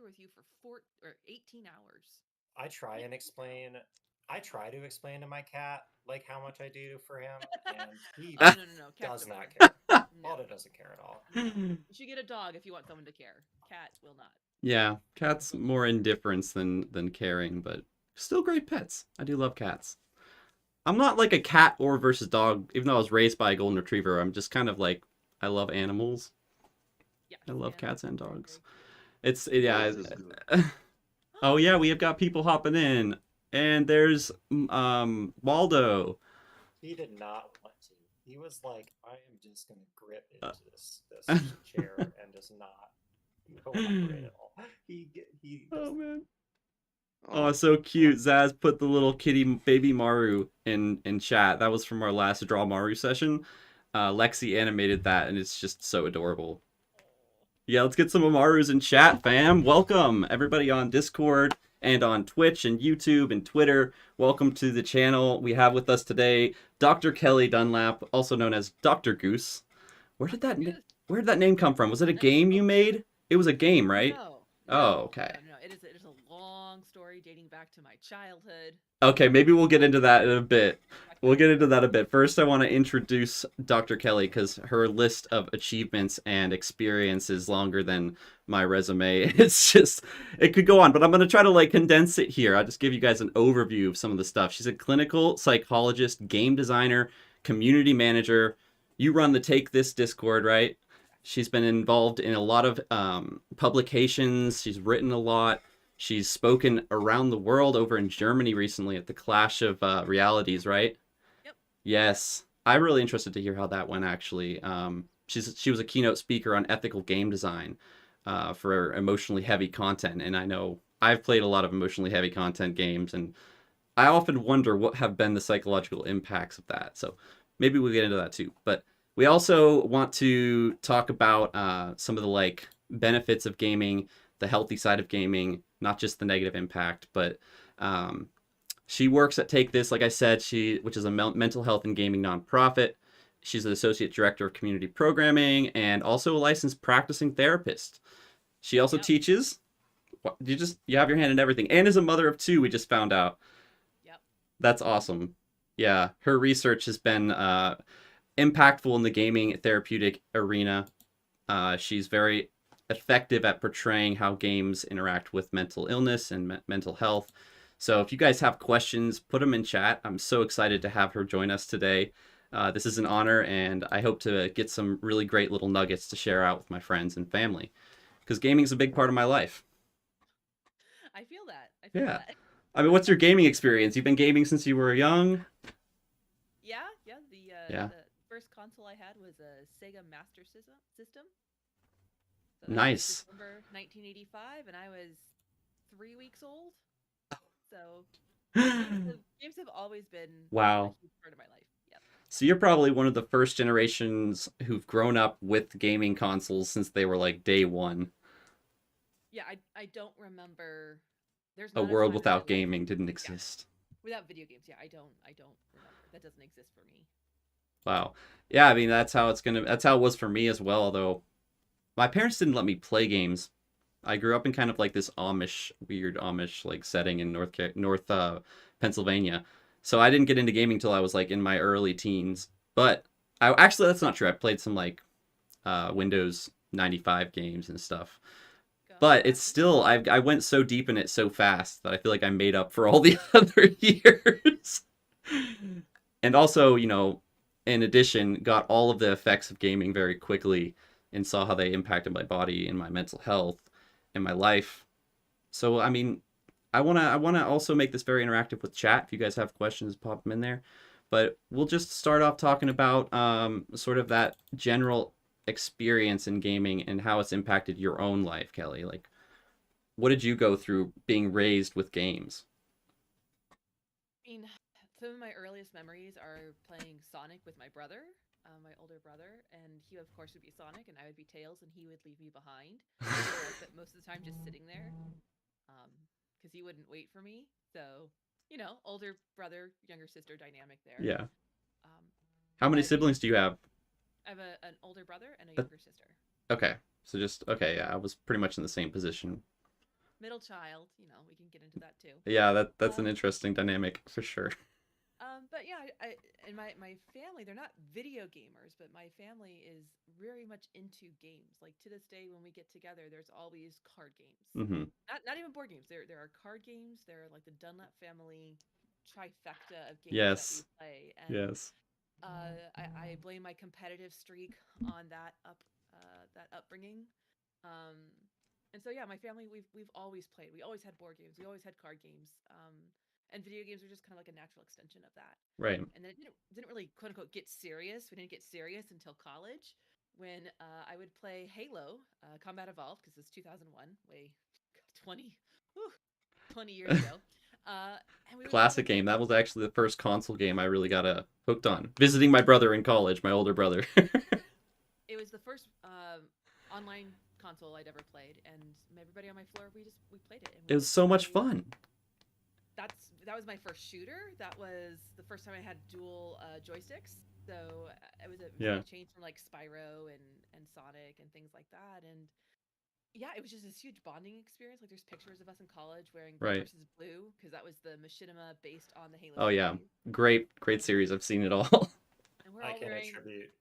with you for 18 hours. I try and explain. I try to explain to my cat like how much I do for him, and he Oh, no, no, no, no. Cats does don't not care. care. No, Baldo doesn't care at all. no. You should get a dog if you want someone to care. Cat will not. Yeah, cats more indifference than caring, but still great pets. I do love cats. I'm not like a cat or versus dog, even though I was raised by a golden retriever. I'm just kind of like I love animals. Yes, I love cats and very, dogs. very cute. Yeah. Goose is good. Oh yeah, we have got people hopping in, and there's Waldo. He did not want to. He was like, "I am just gonna grip Uh, into this chair and just not cooperate at all." He oh does. man. Oh, Oh, so cute. Zaz put the little kitty baby Maru in chat. That was from our last Draw Maru session. Lexi animated that, and it's just so adorable. Yeah, let's get some Amarus in chat, fam. Welcome, everybody on Discord and on Twitch and YouTube and Twitter. Welcome to the channel. We have with us today Dr. Kelli Dunlap, also known as Dr. Goose. Where did that name come from? Was it a game you made? It was a game, right? No. Oh, No, okay. No, no. It is a long story dating back to my childhood. Okay, maybe we'll get into that in a bit. We'll get into that a bit. First, I want to introduce Dr. Kelli because her list of achievements and experience is longer than my resume. It's just, it could go on, but I'm going to try to like condense it here. I'll just give you guys an overview of some of the stuff. She's a clinical psychologist, game designer, community manager. You run the Take This Discord, right? She's been involved in a lot of publications. She's written a lot. She's spoken around the world, over in Germany recently at the Clash of Realities, right? Yep. Yes. I'm really interested to hear how that went, actually. She was a keynote speaker on ethical game design for emotionally heavy content. And I know I've played a lot of emotionally heavy content games, and I often wonder what have been the psychological impacts of that. So maybe we'll get into that too. But we also want to talk about some of the like benefits of gaming, the healthy side of gaming, not just the negative impact, but she works at Take This, like I said, which is a mental health and gaming nonprofit. She's an associate director of community programming and also a licensed practicing therapist. She also teaches. You have your hand in everything, and is a mother of two. We just found out. Yep. That's awesome. Yeah, her research has been impactful in the gaming therapeutic arena. She's very effective at portraying how games interact with mental illness and mental health. So if you guys have questions, put them in chat. I'm so excited to have her join us today. This is an honor, and I hope to get some really great little nuggets to share out with my friends and family, because gaming is a big part of my life. I feel that. I feel that. I mean, what's your gaming experience? You've been gaming since you were young? Yeah. The first console I had was a Sega Master System. So Nice. December 1985, and I was 3 weeks old. So games have always been wow. a huge part of my life. Yep. So you're probably one of the first generations who've grown up with gaming consoles since they were like day one. Yeah, I don't remember. There's a world without gaming didn't exist. Without video games, yeah, I don't remember. That doesn't exist for me. Wow. Yeah, I mean that's how it was for me as well, although my parents didn't let me play games. I grew up in kind of like this weird Amish like setting in North Pennsylvania. So I didn't get into gaming till I was like in my early teens. But actually that's not true. I played some like Windows 95 games and stuff. But it's still, I went so deep in it so fast that I feel like I made up for all the other years. And also, in addition, got all of the effects of gaming very quickly and saw how they impacted my body and my mental health and my life. So, I mean, I wanna also make this very interactive with chat. If you guys have questions, pop them in there. But we'll just start off talking about sort of that general experience in gaming and how it's impacted your own life, Kelli. Like, what did you go through being raised with games? I mean, some of my earliest memories are playing Sonic with my brother, my older brother, and he of course would be Sonic and I would be Tails, and he would leave me behind. But most of the time just sitting there, because he wouldn't wait for me. So, older brother, younger sister dynamic there. Yeah. How many siblings do you have? I have an older brother and a younger sister. Okay. So yeah, I was pretty much in the same position. middle child. We can get into that too. Yeah, that's an Um, interesting dynamic for sure. but yeah, and my family, they're not video gamers, but my family is very much into games. Like to this day, when we get together, there's always card games. Hmm. Not even board games. There are card games. There are like the Dunlap family trifecta of games that we Yes. play, and Yes. I blame my competitive streak on that upbringing. Um, and so yeah, my family, we've always played. We always had board games. We always had card games. And video games are just kind of like a natural extension of that. Right. And then it didn't really quote unquote get serious. We didn't get serious until college, when I would play Halo Combat Evolved, because it's 2001, way 20, whew, 20 years ago. And we would play Classic like game. That was 2 actually the first console game I really got hooked on. Visiting my brother in college, my older brother. It was the first online console I'd ever played, and everybody on my floor, we played it. And It was so much fun. That was my first shooter. That was the first time I had dual joysticks. So it was a Yeah. change from like Spyro and Sonic and things like that. And yeah, it was just this huge bonding experience. Like there's pictures of us in college wearing Red Right. versus Blue, because that was the machinima based on the Halo Oh yeah. series. Great series. I've seen it all. And we're I all can wearing attribute.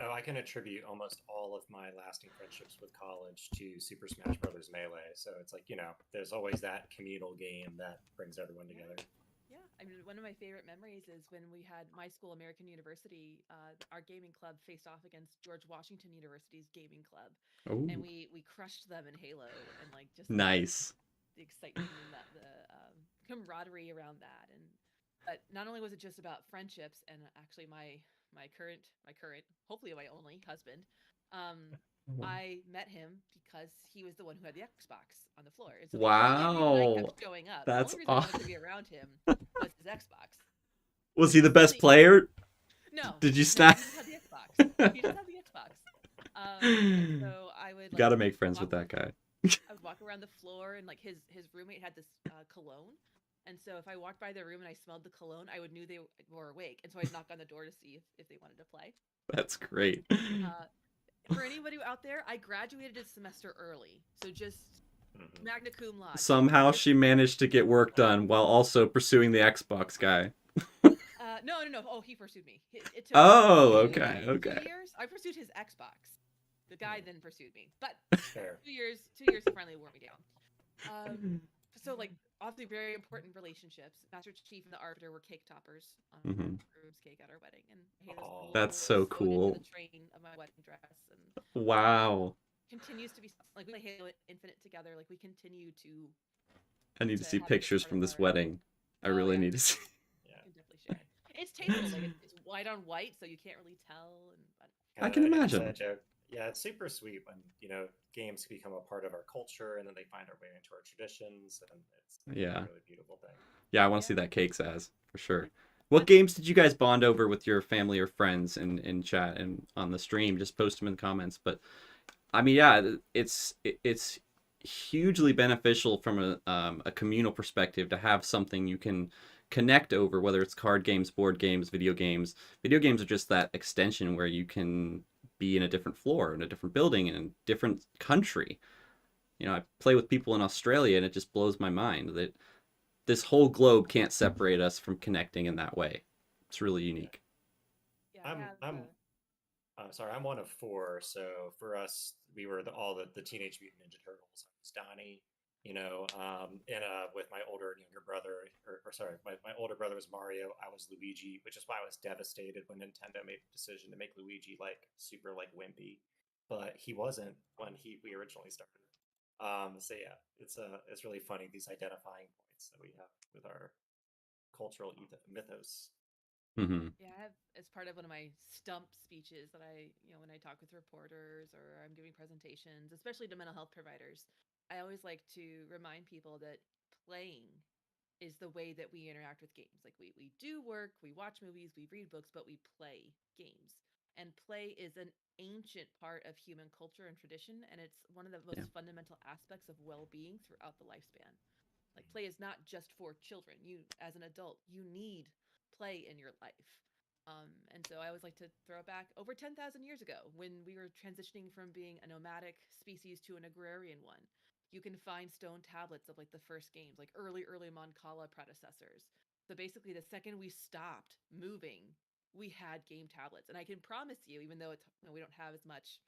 Oh, I can attribute almost all of my lasting friendships with college to Super Smash Brothers Melee. So it's like, there's always that communal game that brings everyone together. Yeah, I mean, one of my favorite memories is when we had my school, American University, our gaming club faced off against George Washington University's gaming club, and Oh, we crushed them in Halo, and like just nice. the excitement and the camaraderie around that. And but not only was it just about friendships, and actually my current hopefully my only husband, um, I met him because he was the one who had the Xbox on the floor. And so the only reason I Wow. kept showing up, the That's only reason I wanted to be around him was his Xbox. Was he the best Really- player? No. Did you No, snap? he just had the Xbox. He just had the Xbox. And so I would Gotta make friends walk, with that guy. I would walk around the floor, and like his roommate had this cologne. And so if I walked by their room and I smelled the cologne, I would knew they were awake. And so I'd knock on the door to see if they wanted to play. That's great. For anybody out there, I graduated a semester early. So just magna cum laude. Somehow she managed to get work done while also pursuing the Xbox guy. No. Oh, he pursued me. It took Oh, 2 okay. 2 years. I pursued his Xbox. The guy then pursued me. But Fair. 2 years he finally wore me down. So like obviously very important relationships. Master Chief and the Arbiter were cake toppers on Mhm. groom's cake at our wedding, and Aw. That's so exploded cool. into the train of my wedding dress, and Wow. continues to be like we play Halo Infinite together. Like we continue to. I need to To see have it pictures part from of this our- wedding. I Oh, really yeah. need to see. Yeah. I can definitely share it. It's tasteful. Like it's white on white, so you can't really tell. I can It's imagine. that joke. Yeah, it's super sweet when games become a part of our culture, and then they find our way into our traditions, and it's Yeah. a really beautiful thing. Yeah, I want to see Yeah. that cake as for sure. What games did you guys bond over with your family or friends in chat and on the stream? Just post them in the comments. But I mean, yeah, it's hugely beneficial from a communal perspective to have something you can connect over, whether it's card games, board games, video games. Video games are just that extension where you can be in a different floor, in a different building, in a different country. I play with people in Australia, and it just blows my mind that this whole globe can't separate us from connecting in that way. It's really unique. Yeah, I have, I'm sorry, I'm one of four. So for us, we were all the Teenage Mutant Ninja Turtles. I was Donnie, with my older and younger brother, or sorry, my older brother was Mario. I was Luigi, which is why I was devastated when Nintendo made the decision to make Luigi like super like wimpy, but he wasn't when we originally started. So yeah, it's really funny, these identifying points that we have with our cultural mythos. Mm-hmm. Yeah, I have as part of one of my stump speeches that when I talk with reporters or I'm giving presentations, especially to mental health providers, I always like to remind people that playing is the way that we interact with games. Like we do work, we watch movies, we read books, but we play games. And play is an ancient part of human culture and tradition, and it's one of the most fundamental aspects of well-being throughout the lifespan. Like play is not just for children. You as an adult, you need play in your life. And so I always like to throw it back over 10,000 years ago when we were transitioning from being a nomadic species to an agrarian one. you can find stone tablets of like the first games, like early Mancala predecessors. So basically, the second we stopped moving, we had game tablets. And I can promise you, even though we don't have as much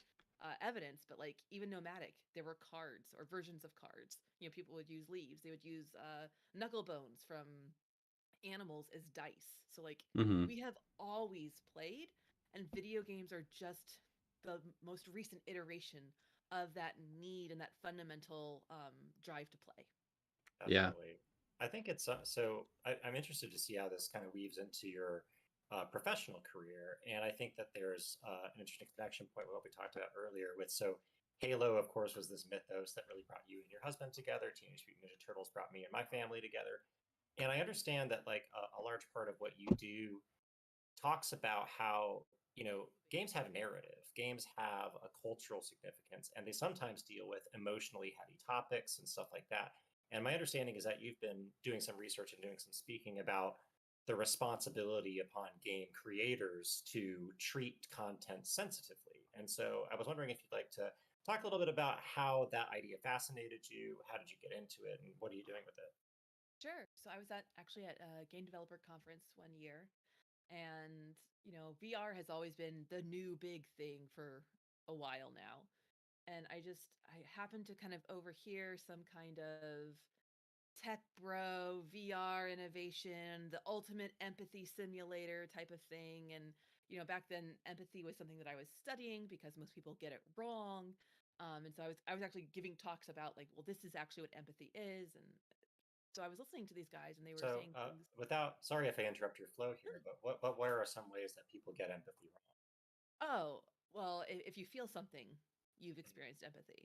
evidence, but like even nomadic, there were cards or versions of cards. People would use leaves. They would use knuckle bones from animals as dice. So like Hmm. we have always played, and video games are just the most recent iteration of that need and that fundamental drive to play. Yeah. Definitely. I think it's I'm interested to see how this kind of weaves into your professional career. And I think that there's an interesting connection point with what we talked about earlier with Halo, of course, was this mythos that really brought you and your husband together. Teenage Mutant Ninja Turtles brought me and my family together. And I understand that like a large part of what you do talks about how games have narrative, games have a cultural significance, and they sometimes deal with emotionally heavy topics and stuff like that. And my understanding is that you've been doing some research and doing some speaking about the responsibility upon game creators to treat content sensitively. And so I was wondering if you'd like to talk a little bit about how that idea fascinated you. How did you get into it, and what are you doing with it? Sure. So I was actually at a game developer conference one year, and VR has always been the new big thing for a while now. And I happened to kind of overhear some kind of tech bro VR innovation, the ultimate empathy simulator type of thing. And back then, empathy was something that I was studying because most people get it wrong. And so I was actually giving talks about like, well, this is actually what empathy is. And so I was listening to these guys, and they were So, saying things. without, sorry if I interrupt your flow here, but where are some ways that people get empathy wrong? Oh, well, if you feel something, you've experienced empathy.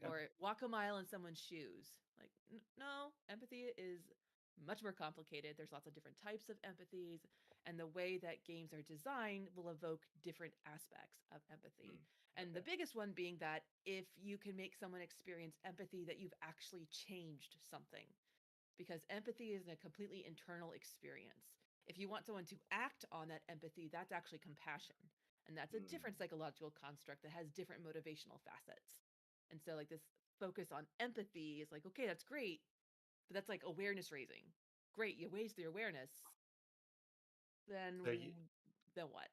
Okay. Or walk a mile in someone's shoes. Like, no, empathy is much more complicated. There's lots of different types of empathies, and the way that games are designed will evoke different aspects of empathy. Mm, And the okay. biggest one being that if you can make someone experience empathy, that you've actually changed something, because empathy is a completely internal experience. If you want someone to act on that empathy, that's actually compassion. And that's a Mm. different psychological construct that has different motivational facets. And so, like, this focus on empathy is like, okay, that's great, but that's like awareness raising. Great, you raised the awareness. Then, So you then what?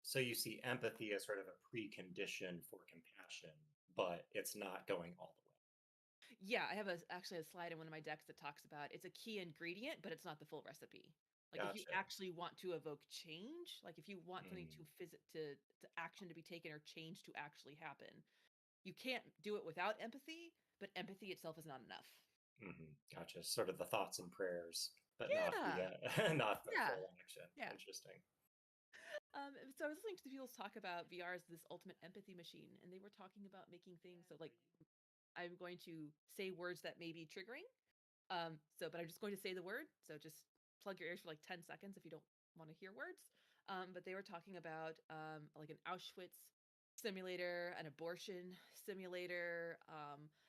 so you see empathy as sort of a precondition for compassion, but it's not going all the way. Yeah, I have actually a slide in one of my decks that talks about it's a key ingredient, but it's not the full recipe. Like if you Gotcha. actually want to evoke change, like if you want something Mm, to action to be taken or change to actually happen, you can't do it without empathy, but empathy itself is not enough. gotcha. Sort of the thoughts and prayers, but not the Yeah. not the Yeah. full action. Yeah. Interesting. So I was listening to the people talk about VR as this ultimate empathy machine, and they were talking about making things so like I'm going to say words that may be triggering. But I'm just going to say the word. So just plug your ears for like 10 seconds if you don't want to hear words. But they were talking about like an Auschwitz simulator, an abortion simulator,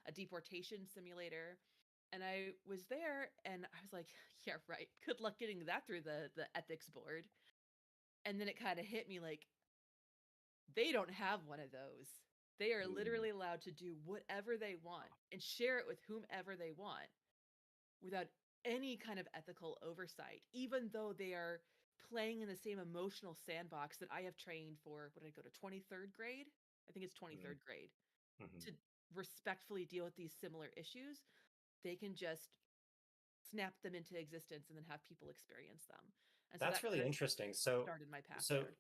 a deportation simulator. And I was there and I was like, yeah, right. Good luck getting that through the ethics board. And then it kind of hit me like, they don't have one of those. They are Mm, literally allowed to do whatever they want and share it with whomever they want without any kind of ethical oversight, even though they are playing in the same emotional sandbox that I have trained for, what did I go to, 23rd grade? I think it's mm, 23rd grade, mhm. to respectfully deal with these similar issues. They can just snap them into existence and then have people experience them. And so That's that really kind of interesting. So, started my path so, there.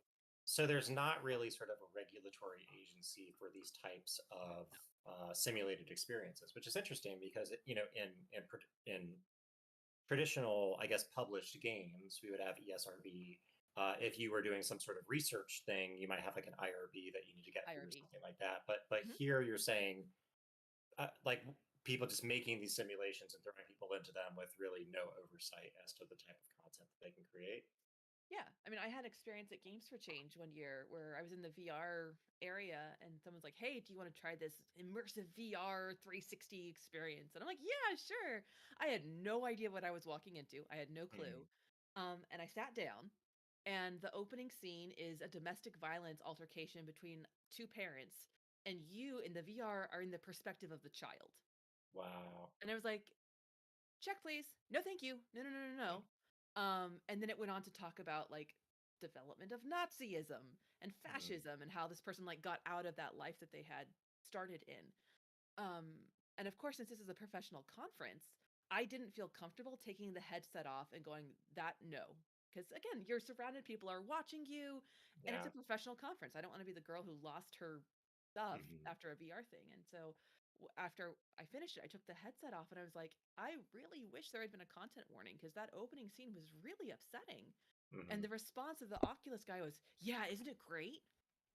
so there's not really sort of a regulatory agency for these types of simulated experiences, which is interesting because in traditional, I guess, published games, we would have ESRB. If you were doing some sort of research thing, you might have like an IRB that you need to get through or IRB. something like that. But Mhm. here you're saying like people just making these simulations and throwing people into them with really no oversight as to the type of content that they can create. Yeah, I mean, I had experience at Games for Change one year where I was in the VR area and someone's like, "Hey, do you want to try this immersive VR 360 experience?" And I'm like, "Yeah, sure." I had no idea what I was walking into. I had no Mm, clue. And I sat down, and the opening scene is a domestic violence altercation between two parents, and you in the VR are in the perspective of the child. Wow. And I was like, check, please. No, thank you. No, no, no, no, no. And then it went on to talk about like development of Nazism and fascism and how this person like got out of that life that they had started in. Um, and of course, since this is a professional conference, I didn't feel comfortable taking the headset off and going, that no. Because again, you're surrounded, people are watching you, and it's Yeah. a professional conference. I don't want to be the girl who lost her stuff Hmm. after a VR thing. And so after I finished it, I took the headset off and I was like, I really wish there had been a content warning because that opening scene was really upsetting. And Hmm. the response of the Oculus guy was, yeah, isn't it great?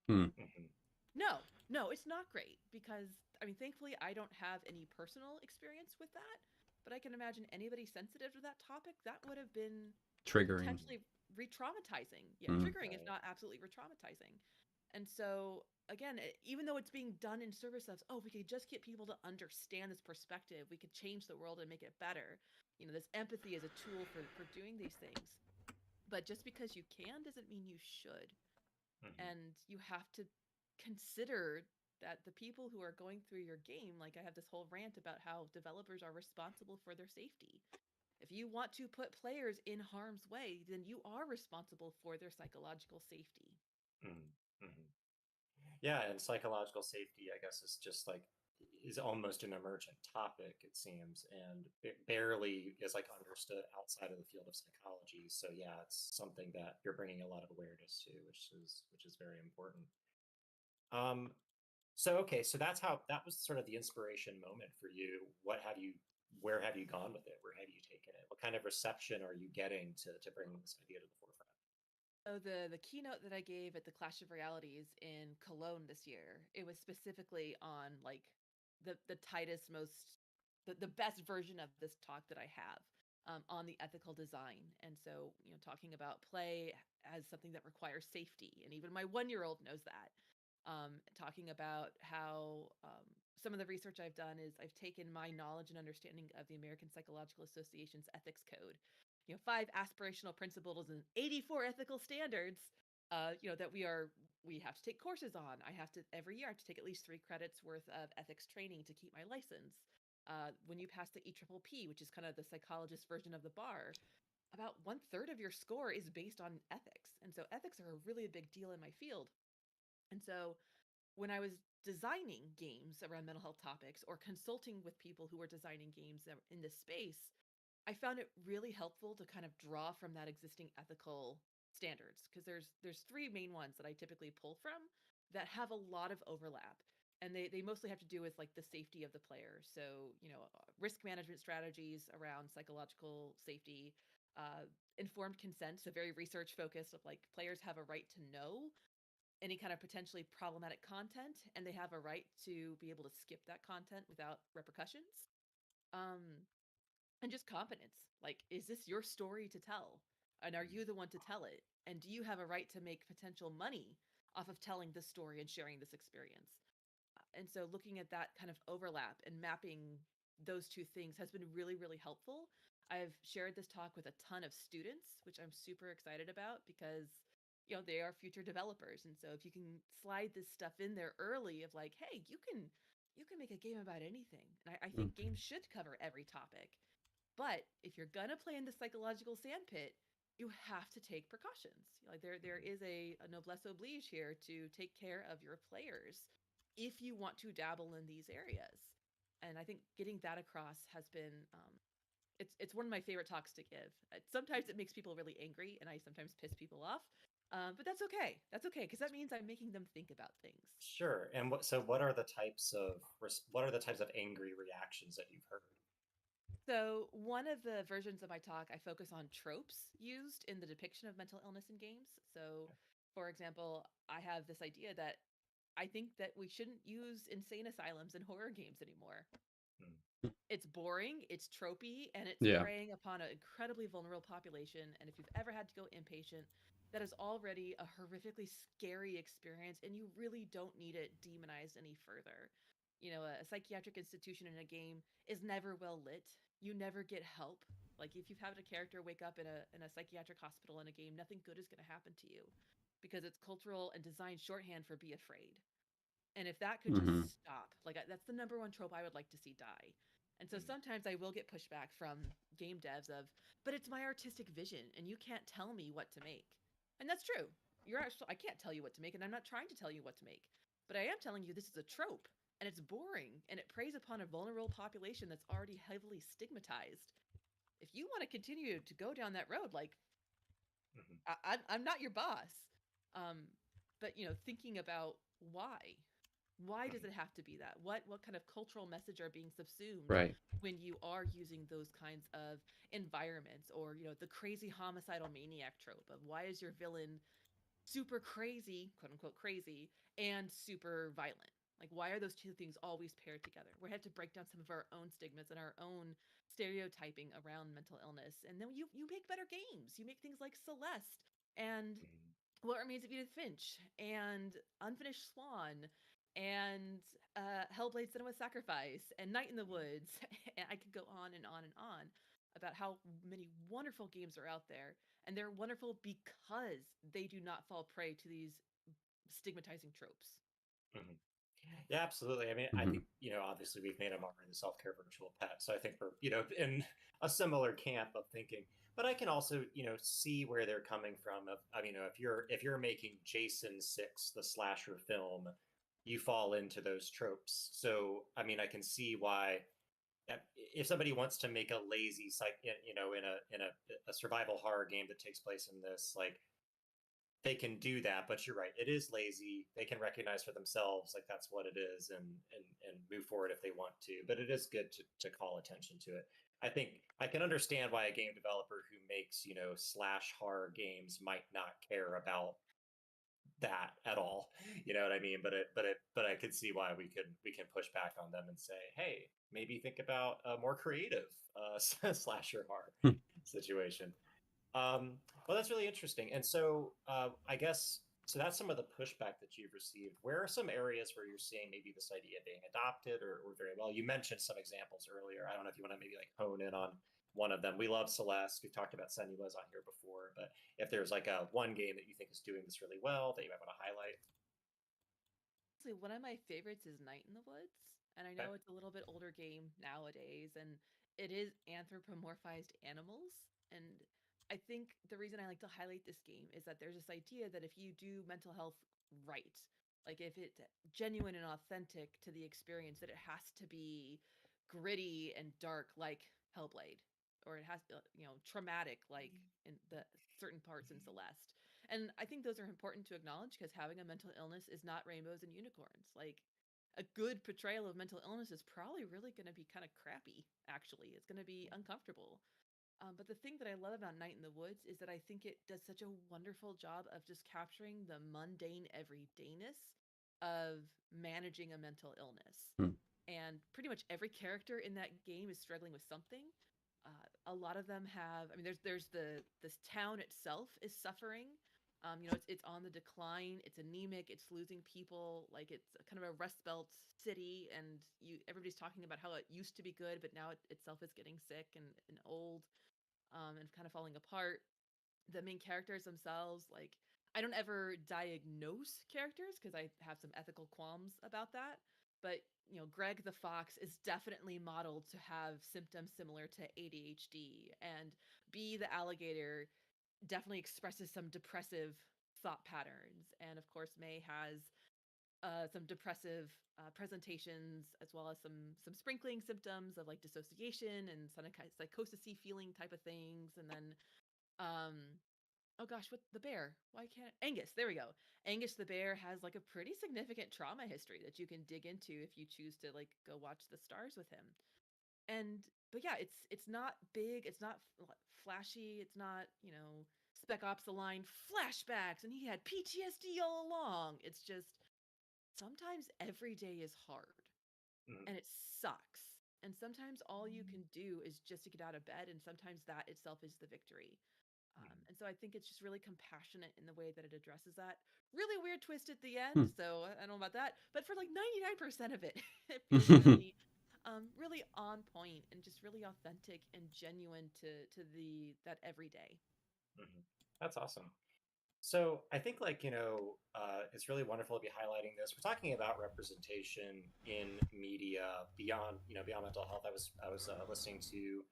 Hmm. Hmm. No, no, it's not great because I mean, thankfully, I don't have any personal experience with that, but I can imagine anybody sensitive to that topic that would have been Triggering. potentially re-traumatizing. Yeah, Hmm. triggering, if Right. not absolutely re-traumatizing. And so again, even though it's being done in service of, oh, we could just get people to understand this perspective, we could change the world and make it better. You know, this empathy is a tool for doing these things. But just because you can doesn't mean you should. Hmm. And you have to consider that the people who are going through your game, like I have this whole rant about how developers are responsible for their safety. If you want to put players in harm's way, then you are responsible for their psychological safety. Hmm. Hmm. Yeah, and psychological safety, I guess, is just like is almost an emergent topic, it seems, and it barely is like understood outside of the field of psychology. So yeah, it's something that you're bringing a lot of awareness to, which is very important. Um, so okay, so that was sort of the inspiration moment for you. Where have you gone with it? Where have you taken it? What kind of reception are you getting to bring this idea to the forefront? So the keynote that I gave at the Clash of Realities in Cologne this year, it was specifically on like the tightest, most the best version of this talk that I have on the ethical design. And so, you know, talking about play as something that requires safety, and even my 1-year-old knows that. Talking about how some of the research I've done is I've taken my knowledge and understanding of the American Psychological Association's ethics code, you know, 5 aspirational principles and 84 ethical standards, you know, that we have to take courses on. I have to every year I have to take at least 3 credits worth of ethics training to keep my license. When you pass the EPPP, which is kind of the psychologist version of the bar, about 1/3 of your score is based on ethics. And so ethics are a really big deal in my field. And so when I was designing games around mental health topics or consulting with people who were designing games in this space, I found it really helpful to kind of draw from that existing ethical standards because there's three main ones that I typically pull from that have a lot of overlap. And they mostly have to do with like the safety of the player. So, you know, risk management strategies around psychological safety, informed consent, so very research focused of like players have a right to know any kind of potentially problematic content and they have a right to be able to skip that content without repercussions. Um, and just competence. Like, is this your story to tell? And are you the one to tell it? And do you have a right to make potential money off of telling this story and sharing this experience? And so looking at that kind of overlap and mapping those two things has been really, really helpful. I've shared this talk with a ton of students, which I'm super excited about because, you know, they are future developers. And so if you can slide this stuff in there early of like, hey, you can make a game about anything. And I think games should cover every topic. But if you're gonna play in the psychological sandpit, you have to take precautions. Like there is a noblesse oblige here to take care of your players if you want to dabble in these areas. And I think getting that across has been it's one of my favorite talks to give. Sometimes it makes people really angry, and I sometimes piss people off. But that's okay. That's okay because that means I'm making them think about things. Sure. And what are the types of angry reactions that you've heard? So, one of the versions of my talk, I focus on tropes used in the depiction of mental illness in games. So, for example, I have this idea that I think that we shouldn't use insane asylums in horror games anymore. Hmm. It's boring, it's tropey, and it's Yeah. preying upon an incredibly vulnerable population. And if you've ever had to go inpatient, that is already a horrifically scary experience, and you really don't need it demonized any further. You know, a psychiatric institution in a game is never well lit. You never get help. Like if you've had a character wake up in a psychiatric hospital in a game, nothing good is going to happen to you because it's cultural and design shorthand for be afraid. And if that could just Hmm. stop, like that's the number one trope I would like to see die. And so sometimes I will get pushback from game devs of, but it's my artistic vision and you can't tell me what to make. And that's true. I can't tell you what to make, and I'm not trying to tell you what to make. But I am telling you this is a trope and it's boring and it preys upon a vulnerable population that's already heavily stigmatized. If you want to continue to go down that road, like Mhm. I'm not your boss. Um, but thinking about why does Mhm. it have to be that? What kind of cultural message are being subsumed Right. when you are using those kinds of environments, or the crazy homicidal maniac trope of why is your villain super crazy, quote unquote crazy, and super violent? Like, why are those two things always paired together? We have to break down some of our own stigmas and our own stereotyping around mental illness, and then you make better games. You make things like Celeste and Mhm. What Remains of Edith Finch and Unfinished Swan and Hellblade: Cinema Sacrifice and Night in the Woods. And I could go on and on and on about how many wonderful games are out there, and they're wonderful because they do not fall prey to these stigmatizing tropes. Mhm. Yeah, absolutely. I mean, I Hmm. think, obviously we've made a mark in the self-care virtual pet. So I think we're, in a similar camp of thinking. But I can also, see where they're coming from. I mean, if you're making Jason 6, the slasher film, you fall into those tropes. So I mean, I can see why if somebody wants to make a lazy in a survival horror game that takes place in this, like, they can do that. But you're right, it is lazy. They can recognize for themselves, like, that's what it is, and move forward if they want to. But it is good to call attention to it. I think I can understand why a game developer who makes, slash horror games might not care about that at all. You know what I mean? But I could see why we can push back on them and say, hey, maybe think about a more creative slasher horror situation. Well, that's really interesting. And so, I guess, so that's some of the pushback that you've received. Where are some areas where you're seeing maybe this idea being adopted, or very well? You mentioned some examples earlier. I don't know if you want to maybe like hone in on one of them. We love Celeste. We've talked about Senua's on here before, but if there's like a one game that you think is doing this really well that you might want to highlight. Honestly, one of my favorites is Night in the Woods, and I Okay. know it's a little bit older game nowadays, and it is anthropomorphized animals. And I think the reason I like to highlight this game is that there's this idea that if you do mental health right, like if it's genuine and authentic to the experience, that it has to be gritty and dark like Hellblade, or it has to, traumatic like in the certain parts in Celeste. And I think those are important to acknowledge because having a mental illness is not rainbows and unicorns. Like, a good portrayal of mental illness is probably really going to be kind of crappy, actually. It's going to be uncomfortable. But the thing that I love about Night in the Woods is that I think it does such a wonderful job of just capturing the mundane everydayness of managing a mental illness. Hmm. And pretty much every character in that game is struggling with something. A lot of them have. I mean, there's this town itself is suffering. It's on the decline. It's anemic. It's losing people. Like, it's kind of a Rust Belt city, and everybody's talking about how it used to be good, but now it itself is getting sick and old, and kind of falling apart. The main characters themselves, like, I don't ever diagnose characters because I have some ethical qualms about that. But Greg the Fox is definitely modeled to have symptoms similar to ADHD, and B the alligator definitely expresses some depressive thought patterns, and of course May has some depressive presentations, as well as some sprinkling symptoms of like dissociation and some psychosy feeling type of things. And then um oh gosh, what the bear? Why can't Angus? There we go. Angus the bear has like a pretty significant trauma history that you can dig into if you choose to like go watch the stars with him. And but yeah, it's not big, it's not flashy, it's not, Spec Ops the line flashbacks and he had PTSD all along. It's just sometimes every day is hard Mhm. and it sucks. And sometimes all you can do is just to get out of bed, and sometimes that itself is the victory. Mhm. And so I think it's just really compassionate in the way that it addresses that. Really weird twist at the Hmm. end, so I don't know about that. But for like 99% of it, it feels really, really on point and just really authentic and genuine to that everyday. Mhm. That's awesome. So I think it's really wonderful to be highlighting this. We're talking about representation in media beyond mental health. I was listening to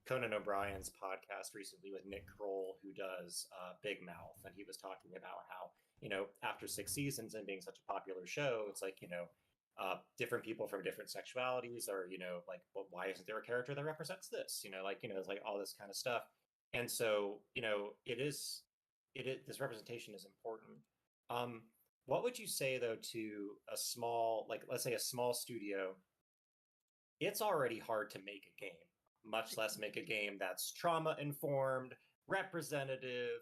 Conan O'Brien's podcast recently with Nick Kroll, who does Big Mouth, and he was talking about how after 6 seasons and being such a popular show, it's like different people from different sexualities are like, well, why isn't there a character that represents this? It's like all this kind of stuff, and so this representation is important. Um, what would you say though to a small, like let's say a small studio? It's already hard to make a game, much less make a game that's trauma informed, representative,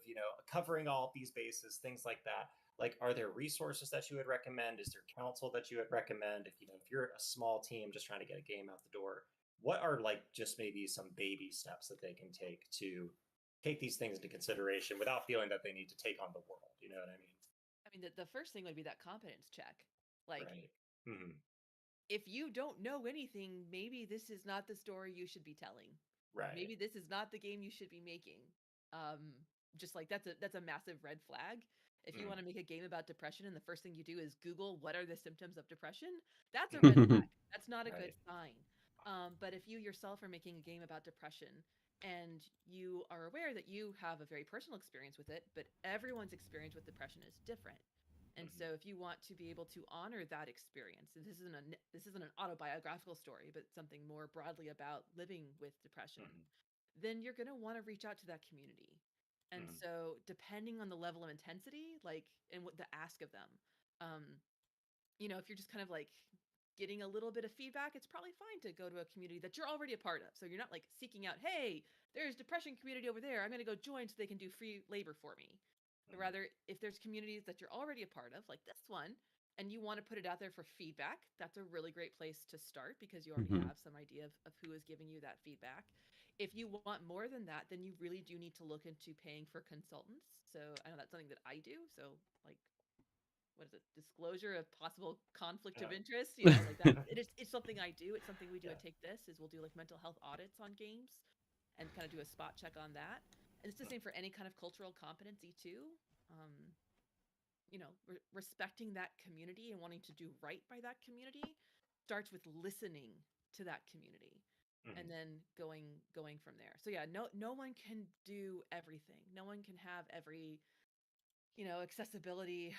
covering all these bases, things like that. Like, are there resources that you would recommend? Is there counsel that you would recommend? If you're a small team just trying to get a game out the door, what are like just maybe some baby steps that they can take to take these things into consideration without feeling that they need to take on the world? You know what I mean? I mean, the first thing would be that competence check. Like, Right. Mm-hmm. if you don't know anything, maybe this is not the story you should be telling. Right. Maybe this is not the game you should be making. Just like that's a massive red flag. If you want to make a game about depression and the first thing you do is Google what are the symptoms of depression, that's a red flag. That's not a good sign. But if you yourself are making a game about depression and you are aware that you have a very personal experience with it, but everyone's experience with depression is different. And so if you want to be able to honor that experience, and this isn't an autobiographical story, but something more broadly about living with depression, then you're going to want to reach out to that community. And so depending on the level of intensity, like, and what the ask of them, if you're just kind of like getting a little bit of feedback, it's probably fine to go to a community that you're already a part of. So you're not like seeking out, hey, there's depression community over there, I'm going to go join so they can do free labor for me. But rather, if there's communities that you're already a part of, like this one, and you want to put it out there for feedback, that's a really great place to start because you already have some idea of who is giving you that feedback. If you want more than that, then you really do need to look into paying for consultants. So I know that's something that I do. So, like, what is it? Disclosure of possible conflict of interest. Like that. It's something I do. It's something we do at Take This. Is we'll do like mental health audits on games, and kind of do a spot check on that. And it's the same for any kind of cultural competency too. Respecting that community and wanting to do right by that community starts with listening to that community, and then going from there. So yeah, no one can do everything. No one can have every accessibility.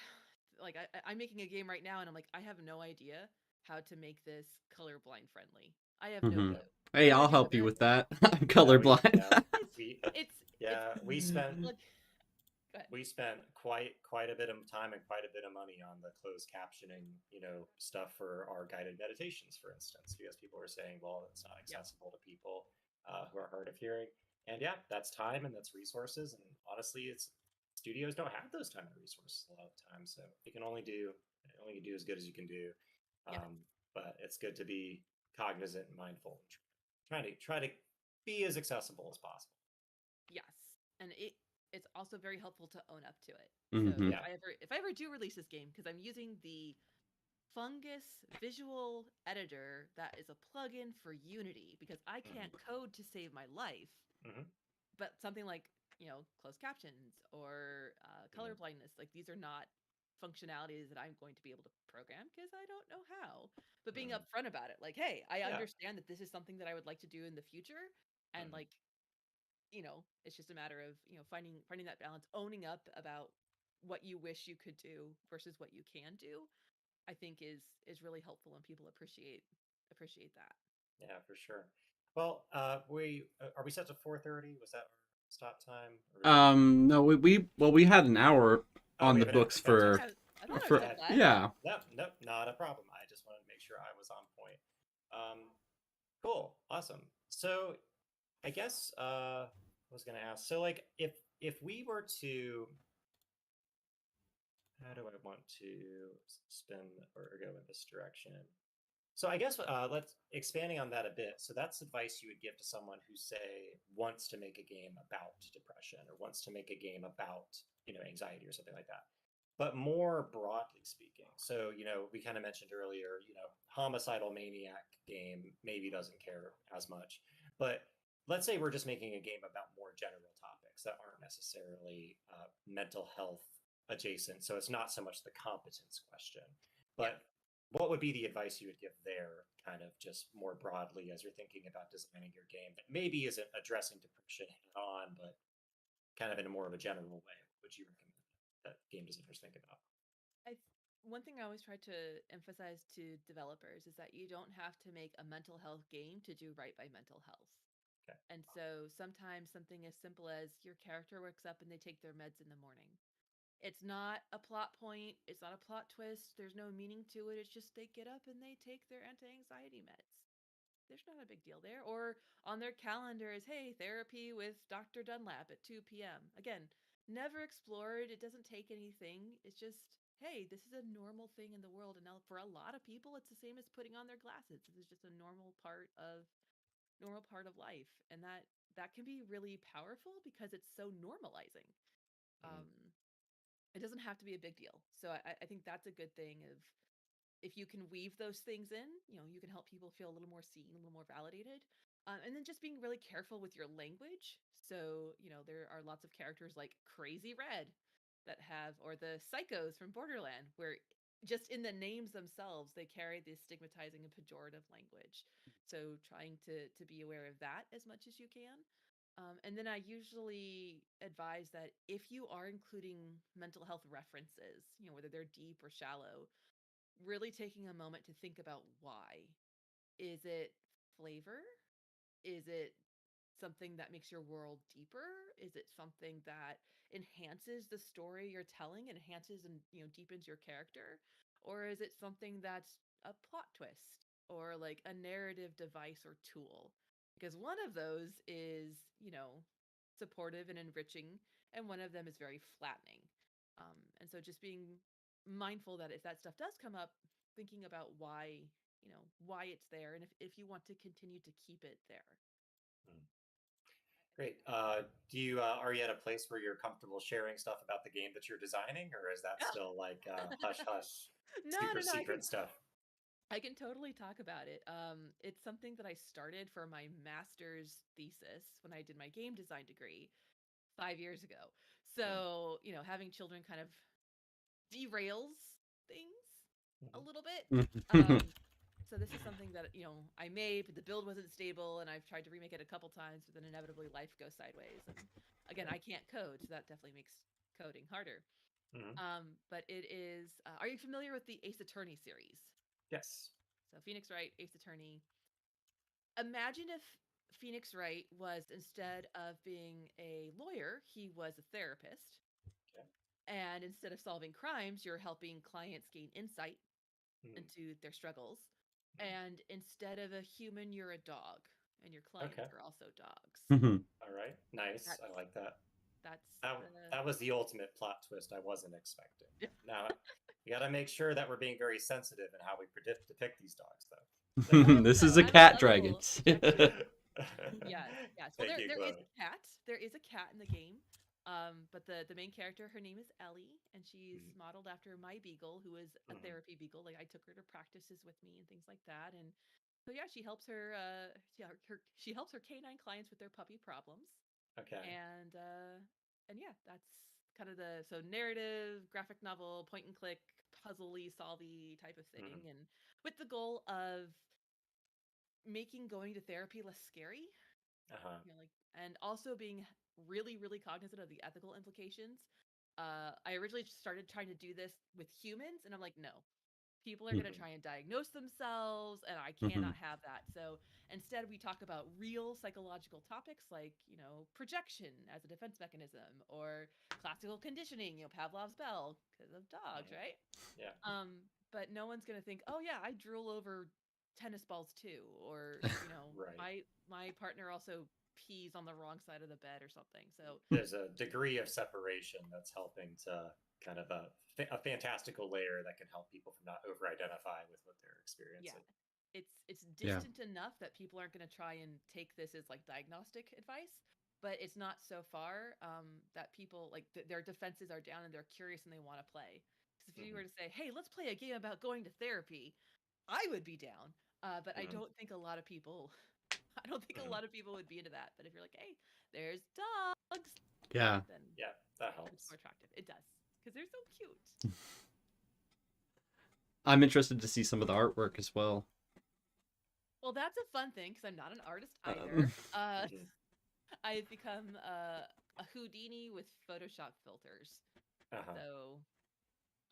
Like I'm making a game right now, and I'm like, I have no idea how to make this colorblind friendly. I have no clue. Hey, I'll help you with that. I'm colorblind. We spent like, we spent quite a bit of time and quite a bit of money on the closed captioning, stuff for our guided meditations, for instance, because people were saying, well, it's not accessible to people who are hard of hearing. And yeah, that's time and that's resources. And honestly, studios don't have those time and resources a lot of the time, so you can only do as good as you can do. But it's good to be cognizant and mindful, and try to be as accessible as possible. Yes, and it's also very helpful to own up to it. So if I ever do release this game, because I'm using the Fungus visual editor that is a plugin for Unity, because I can't code to save my life, but something like closed captions or color blindness, like these are not functionalities that I'm going to be able to program because I don't know how. But being upfront about it, like, hey, I understand that this is something that I would like to do in the future, and like, it's just a matter of finding that balance, owning up about what you wish you could do versus what you can do. I think is really helpful, and people appreciate that. Yeah, for sure. Well, we are we set to 4:30? Was that our stop time? No, we had an hour on the books for. Yeah. Nope, not a problem. I just wanted to make sure I was on point. Cool, awesome. So, I guess I was gonna ask. So, like, if we were to, how do I want to spin or go in this direction? So I guess let's expanding on that a bit. So that's advice you would give to someone who, say, wants to make a game about depression or wants to make a game about anxiety or something like that. But more broadly speaking, so we kind of mentioned earlier, homicidal maniac game maybe doesn't care as much. But let's say we're just making a game about more general topics that aren't necessarily mental health adjacent, so it's not so much the competence question. Yeah. But what would be the advice you would give there, kind of just more broadly as you're thinking about designing your game that maybe isn't addressing depression head on, but kind of in a more of a general way? What would you recommend that game designers think about? One thing I always try to emphasize to developers is that you don't have to make a mental health game to do right by mental health. Okay. And so sometimes something as simple as your character wakes up and they take their meds in the morning. It's not a plot point, it's not a plot twist, there's no meaning to it. It's just they get up and they take their anti-anxiety meds. There's not a big deal there. Or on their calendar is, hey, therapy with Dr. Dunlap at 2 p.m. Again, never explored. It doesn't take anything. It's just, hey, this is a normal thing in the world. And now for a lot of people, it's the same as putting on their glasses. This is just a normal part of life. And that can be really powerful because it's so normalizing. Mm. Um, it doesn't have to be a big deal. So I think that's a good thing of if you can weave those things in, you can help people feel a little more seen, a little more validated. And then just being really careful with your language. So, there are lots of characters like Crazy Red that have, or the psychos from Borderland, where just in the names themselves, they carry this stigmatizing and pejorative language. So trying to be aware of that as much as you can. And then I usually advise that if you are including mental health references, whether they're deep or shallow, really taking a moment to think about why. Is it flavor? Is it something that makes your world deeper? Is it something that enhances the story you're telling, enhances and deepens your character? Or is it something that's a plot twist or like a narrative device or tool? Because one of those is, supportive and enriching, and one of them is very flattening. And so just being mindful that if that stuff does come up, thinking about why it's there, and if you want to continue to keep it there. Mm. Great. Do you are you at a place where you're comfortable sharing stuff about the game that you're designing, or is that still like hush hush, No, super no, no. secret stuff? I can totally talk about it. It's something that I started for my master's thesis when I did my game design degree 5 years ago. Mm. So, having children kind of derails things a Mhm. little bit. Mhm. So this is something that, I made, but the build wasn't stable, and I've tried to remake it a couple times, but then inevitably life goes sideways. And again, I can't code, so that definitely makes coding harder. Mhm. But it is. Are you familiar with the Ace Attorney series? Yes. So Phoenix Wright, Ace Attorney. Imagine if Phoenix Wright was, instead of being a lawyer, he was a therapist. Okay. And instead of solving crimes, you're helping clients gain insight Mm. into their struggles. Mm. And instead of a human, you're a dog, and your clients Okay. are also dogs. Mhm. All right. Nice. That's I like that. that's That the that was the ultimate plot twist I wasn't expecting. Now we got to make sure that we're being very sensitive in how we depict these dogs, though. oh This is no, a I'm a cat dragon. level objective. Yes, yes. Well, Thank you, there is Chloe. a cat. There is a cat in the game. But the main character, her name is Ellie, and she's Mm. modeled after my beagle, who is a Mhm. therapy beagle. Like I took her to practices with me and things like that. And so yeah, she helps her. She helps her canine clients with their puppy problems. Okay. And yeah, that's kind of the narrative, graphic novel, point and click, puzzly, solvey type of Mhm. thing, and with the goal of making going to therapy less scary, Uh-huh. and also being really, really cognizant of the ethical implications. I originally started trying to do this with humans, and I'm like, no, people are going to Mhm. try and diagnose themselves, and I cannot Mhm. have that. So instead, we talk about real psychological topics like, projection as a defense mechanism, or classical conditioning, Pavlov's bell, because of dogs, Mhm. right? Yeah. But no one's going to think, oh yeah, I drool over tennis balls too, or Right. my partner also pees on the wrong side of the bed or something. So There's a degree of separation that's helping to kind of a fantastical layer that can help people from not over-identify with what they're yeah, experiencing. it's Yeah. distant enough that people aren't going to try and take this as like diagnostic advice, but it's not so far that people like their defenses are down and they're curious and they want to play. Because if you Mhm. were to say, hey, let's play a game about going to therapy, I would be down. But I Mhm. don't think a lot of people I don't think a Mhm. lot of people would be into that. But if you're like, hey, there's dogs, Yeah. then Yeah, that it's helps. more attractive. It does. because they're so cute. I'm interested to see some of the artwork as well. Well, that's a fun thing because I'm not an artist Um, either. Mhm. I've become a Houdini with Photoshop filters. Uh-huh. So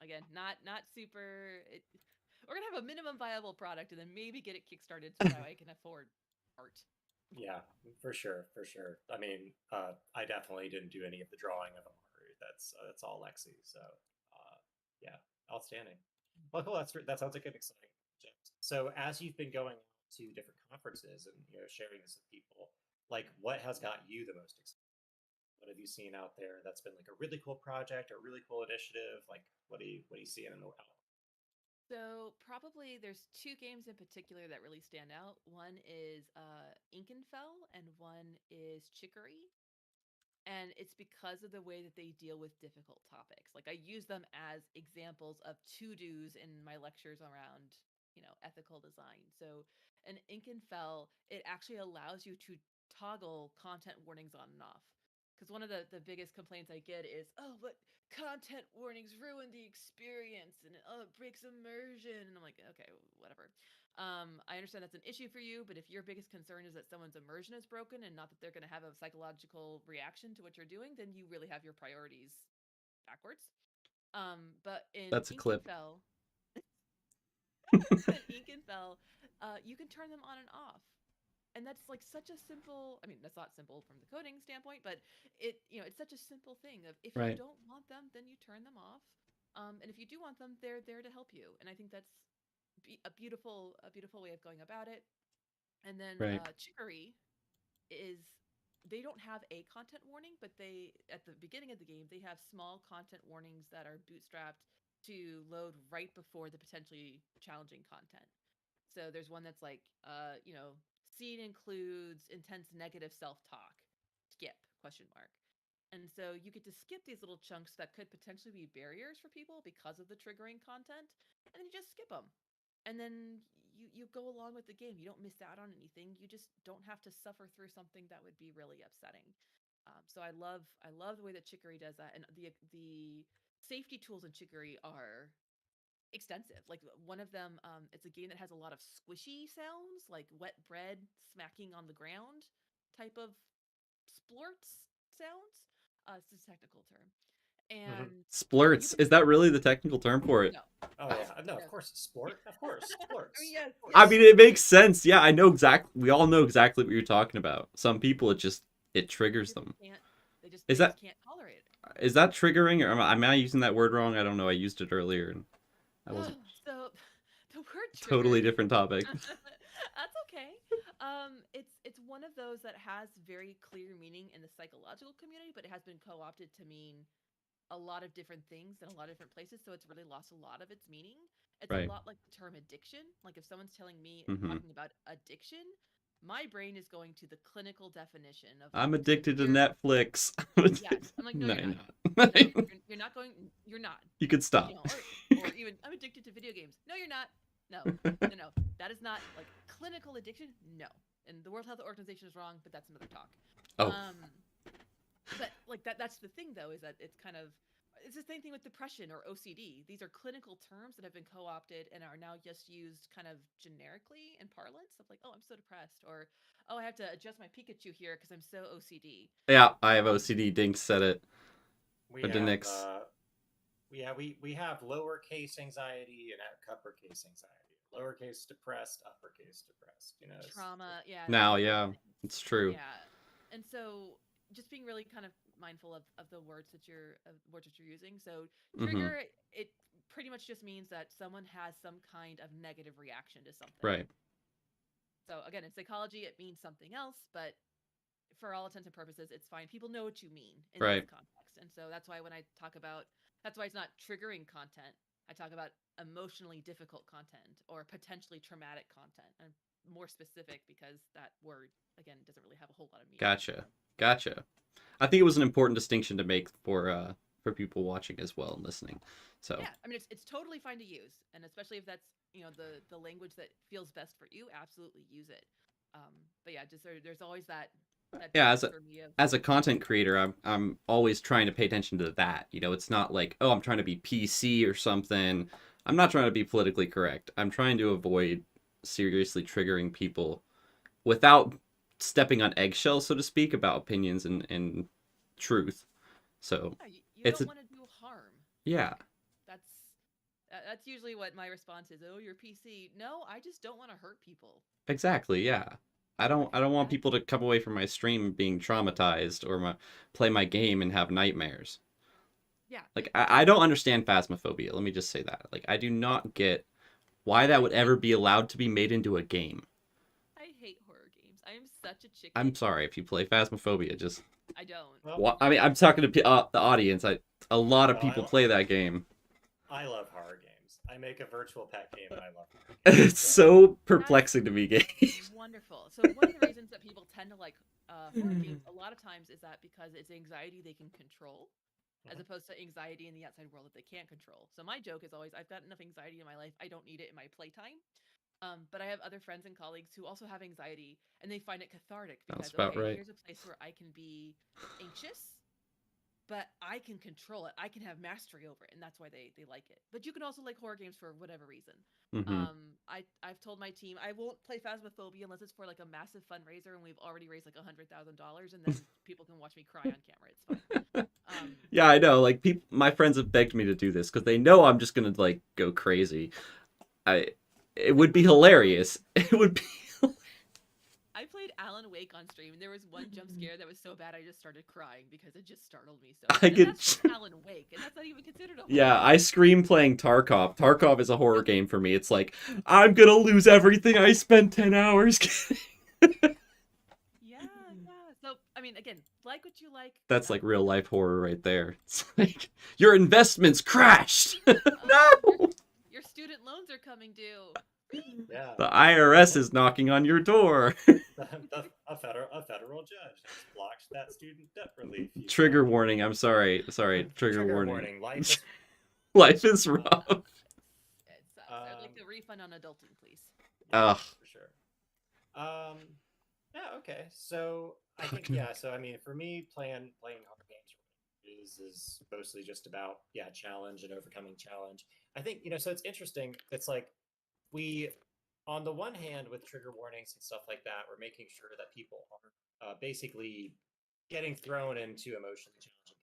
again, not super. We're gonna have a minimum viable product and then maybe get it kickstarted so that I can afford art. Yeah, for sure, for sure. I mean, I definitely didn't do any of the drawing of Amaru. That's all Lexi. So, yeah, outstanding. Well, cool. That sounds like an exciting project. So, as you've been going to different conferences and sharing this with people, like, what has got you the most excited? What have you seen out there that's been like a really cool project or a really cool initiative? Like, what are you seeing in the world? So probably there's two games in particular that really stand out. One is Inkenfell and one is Chicory. And it's because of the way that they deal with difficult topics. Like I use them as examples of to-dos in my lectures around, ethical design. So an Inkenfell, it actually allows you to toggle content warnings on and off. Because one of the biggest complaints I get is, oh, but content warnings ruin the experience and oh, it breaks immersion. And I'm like, okay, whatever. I understand that's an issue for you, but if your biggest concern is that someone's immersion is broken and not that they're going to have a psychological reaction to what you're doing, then you really have your priorities backwards. But in That's a clip. Inkenfell, you can turn them on and off. And that's like such a simple, I mean, that's not simple from the coding standpoint, but it's such a simple thing of if you Right. don't want them, then you turn them off. And if you do want them, they're there to help you. And I think that's a beautiful way of going about it. And then Right. Chicory is they don't have a content warning, but they at the beginning of the game they have small content warnings that are bootstrapped to load right before the potentially challenging content. So there's one that's like, scene includes intense negative self-talk. Skip question mark. And so you get to skip these little chunks that could potentially be barriers for people because of the triggering content, and then you just skip them. And then you go along with the game. You don't miss out on anything. You just don't have to suffer through something that would be really upsetting. So I love the way that Chicory does that, and the safety tools in Chicory are extensive. Like one of them, it's a game that has a lot of squishy sounds, like wet bread smacking on the ground type of splorts sounds. It's a technical term. Mhm. And you Splurts. can Is that really the technical term for it? no, Oh no, yeah, no, no. of course, sport, of course, I mean, sports, yes, of yes, I course. mean, it makes yes. sense. Yeah, I know exactly. We all know exactly what you're talking about. Some people, it triggers People them. can't. They just Is they just that can't tolerate it. is that triggering, or am I using that word wrong? I don't know. I used it earlier, and I wasn't. So the word trigger. Totally different topic. That's okay. It's one of those that has very clear meaning in the psychological community, but it has been co-opted to mean a lot of different things in a lot of different places, so it's really lost a lot of its meaning. It's a Right. lot like the term addiction. Like if someone's telling me Hmm. talking about addiction, my brain is going to the clinical definition of like I'm addicted to severe. Netflix. Yes, I'm like, no, No, you're you're not. not. No, you're not going. You're not. You could stop. Or even I'm addicted to video games. No, you're not. No, no, no. That is not like clinical addiction. No, and the World Health Organization is wrong, but that's another talk. Oh, Um, but like that's the thing though, is that it's the same thing with depression or OCD. These are clinical terms that have been co-opted and are now just used kind of generically in parlance of like, oh, I'm so depressed, or oh, I have to adjust my Pikachu here because I'm so OCD. yeah. I have Um, OCD. Dink said it. We Or have Dinix. we have lowercase anxiety and uppercase anxiety. Lowercase depressed, uppercase depressed. trauma, yeah, that's Now, another yeah, thing. it's true. Yeah, and so just being really kind of mindful of the words that you're using. So Hmm. trigger, it pretty much just means that someone has some kind of negative reaction to something. Right. So again, in psychology, it means something else, but for all intents and purposes, it's fine. People know what you mean in this Right. context, and so that's why when I talk about, that's why it's not triggering content. I talk about emotionally difficult content or potentially traumatic content, and more specific because that word again doesn't really have a whole lot of meaning. Gotcha. Gotcha. I think it was an important distinction to make for people watching as well and listening. So, Yeah, I mean it's totally fine to use, and especially if that's the language that feels best for you, absolutely use it. But yeah, just there's always that that Yeah, difference for me of as a content creator, I'm always trying to pay attention to that. You know, it's not like, oh, I'm trying to be PC or something. I'm not trying to be politically correct. I'm trying to avoid seriously triggering people without stepping on eggshells, so to speak, about opinions and truth. So yeah, you it's don't a want to do harm. yeah, Like that's that's usually what my response is. Oh, you're PC. No, I just don't want to hurt people. exactly, yeah. I Like don't want that. people to come away from my stream being traumatized or play my game and have nightmares. Yeah, Like just I don't understand phasmophobia. Let me just say that. Like I do not get why that I would hate ever be allowed to be made into a game. I hate horror games. I am such a I'm chicken. sorry if you play phasmophobia. Just I don't. Well, I mean, I'm talking to the audience. A lot of oh, people play that game. I love horror games. I make a virtual pet game, and I love horror games. It's So, so That's perplexing to me, games. wonderful. So one of the reasons that people tend to like horror games a lot of times is that because it's anxiety they can control, as mhm. opposed to anxiety in the outside world that they can't control. So my joke is always, I've got enough anxiety in my life. I don't need it in my playtime. But I have other friends and colleagues who also have anxiety, and they find it cathartic That's because about okay, right. here's a place where I can be anxious, but I can control it. I can have mastery over it, and that's why they like it. But you can also like horror games for whatever reason. Hmm. I've told my team I won't play Phasmophobia unless it's for like a massive fundraiser and we've already raised like $100,000, and then people can watch me cry on camera. It's fine. Yeah, I know. Like people, my friends have begged me to do this because they know I'm just gonna like go crazy. I, it I would be played hilarious. It would be. I played Alan Wake on stream, and there was one jump scare that was so bad I just started crying because it just startled me so I bad. And could. that's just Alan Wake, and that's not even considered a horror Yeah, game. I scream playing Tarkov. Tarkov is a horror game for me. It's like I'm gonna lose everything I spent 10 hours getting. Yeah, yeah. So I mean, again, like what you like. That's like real life horror right there. It's like your investments crashed. Oh, No. your student loans are coming due. Yeah, The IRS is knocking on your door. a federal judge has blocked that student debt relief you Trigger filed. warning. I'm sorry. Sorry. Trigger Trigger warning. warning. Life is. Life is Um, rough. It sucks. I'd like the refund on adulting, please. yeah, Ugh. for sure. Um, yeah, okay. So I think Fucking. yeah. So I mean, for me, playing horror games is mostly just about challenge and overcoming challenge. I think so it's interesting. It's like we, on the one hand, with trigger warnings and stuff like that, we're making sure that people are basically getting thrown into emotionally challenging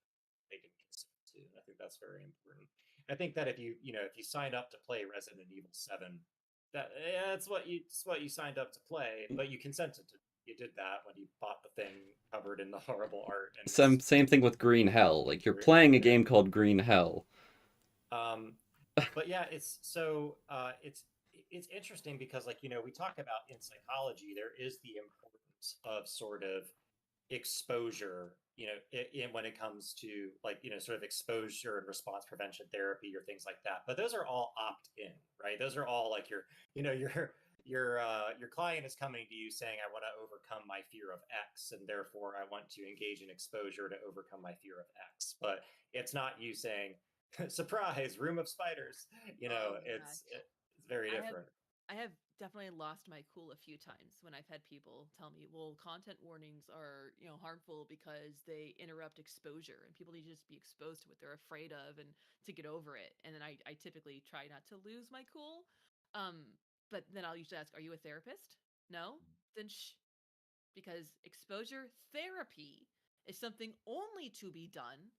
they can consent to. And I think that's very important. I think that if you sign up to play Resident Evil 7, it's what you signed up to play, but you consented to. You did that when you bought the thing covered in the horrible art and Same thing with Green Hell. Like you're playing a game called Green Hell. um but yeah, it's interesting because we talk about in psychology there is the importance of sort of exposure, when it comes to sort of exposure and response prevention therapy or things like that. But those are all opt in, right? Those are all like your client is coming to you saying, I want to overcome my fear of X, and therefore I want to engage in exposure to overcome my fear of X. But it's not you saying, surprise, room of spiders. Oh my It's gosh. very I have different. I have definitely lost my cool a few times when I've had people tell me, "Well, content warnings are, harmful because they interrupt exposure and people need to just be exposed to what they're afraid of and to get over it." And then I typically try not to lose my cool. Um, but then I'll usually ask, "Are you a therapist?" No? Then shh, because exposure therapy is something only to be done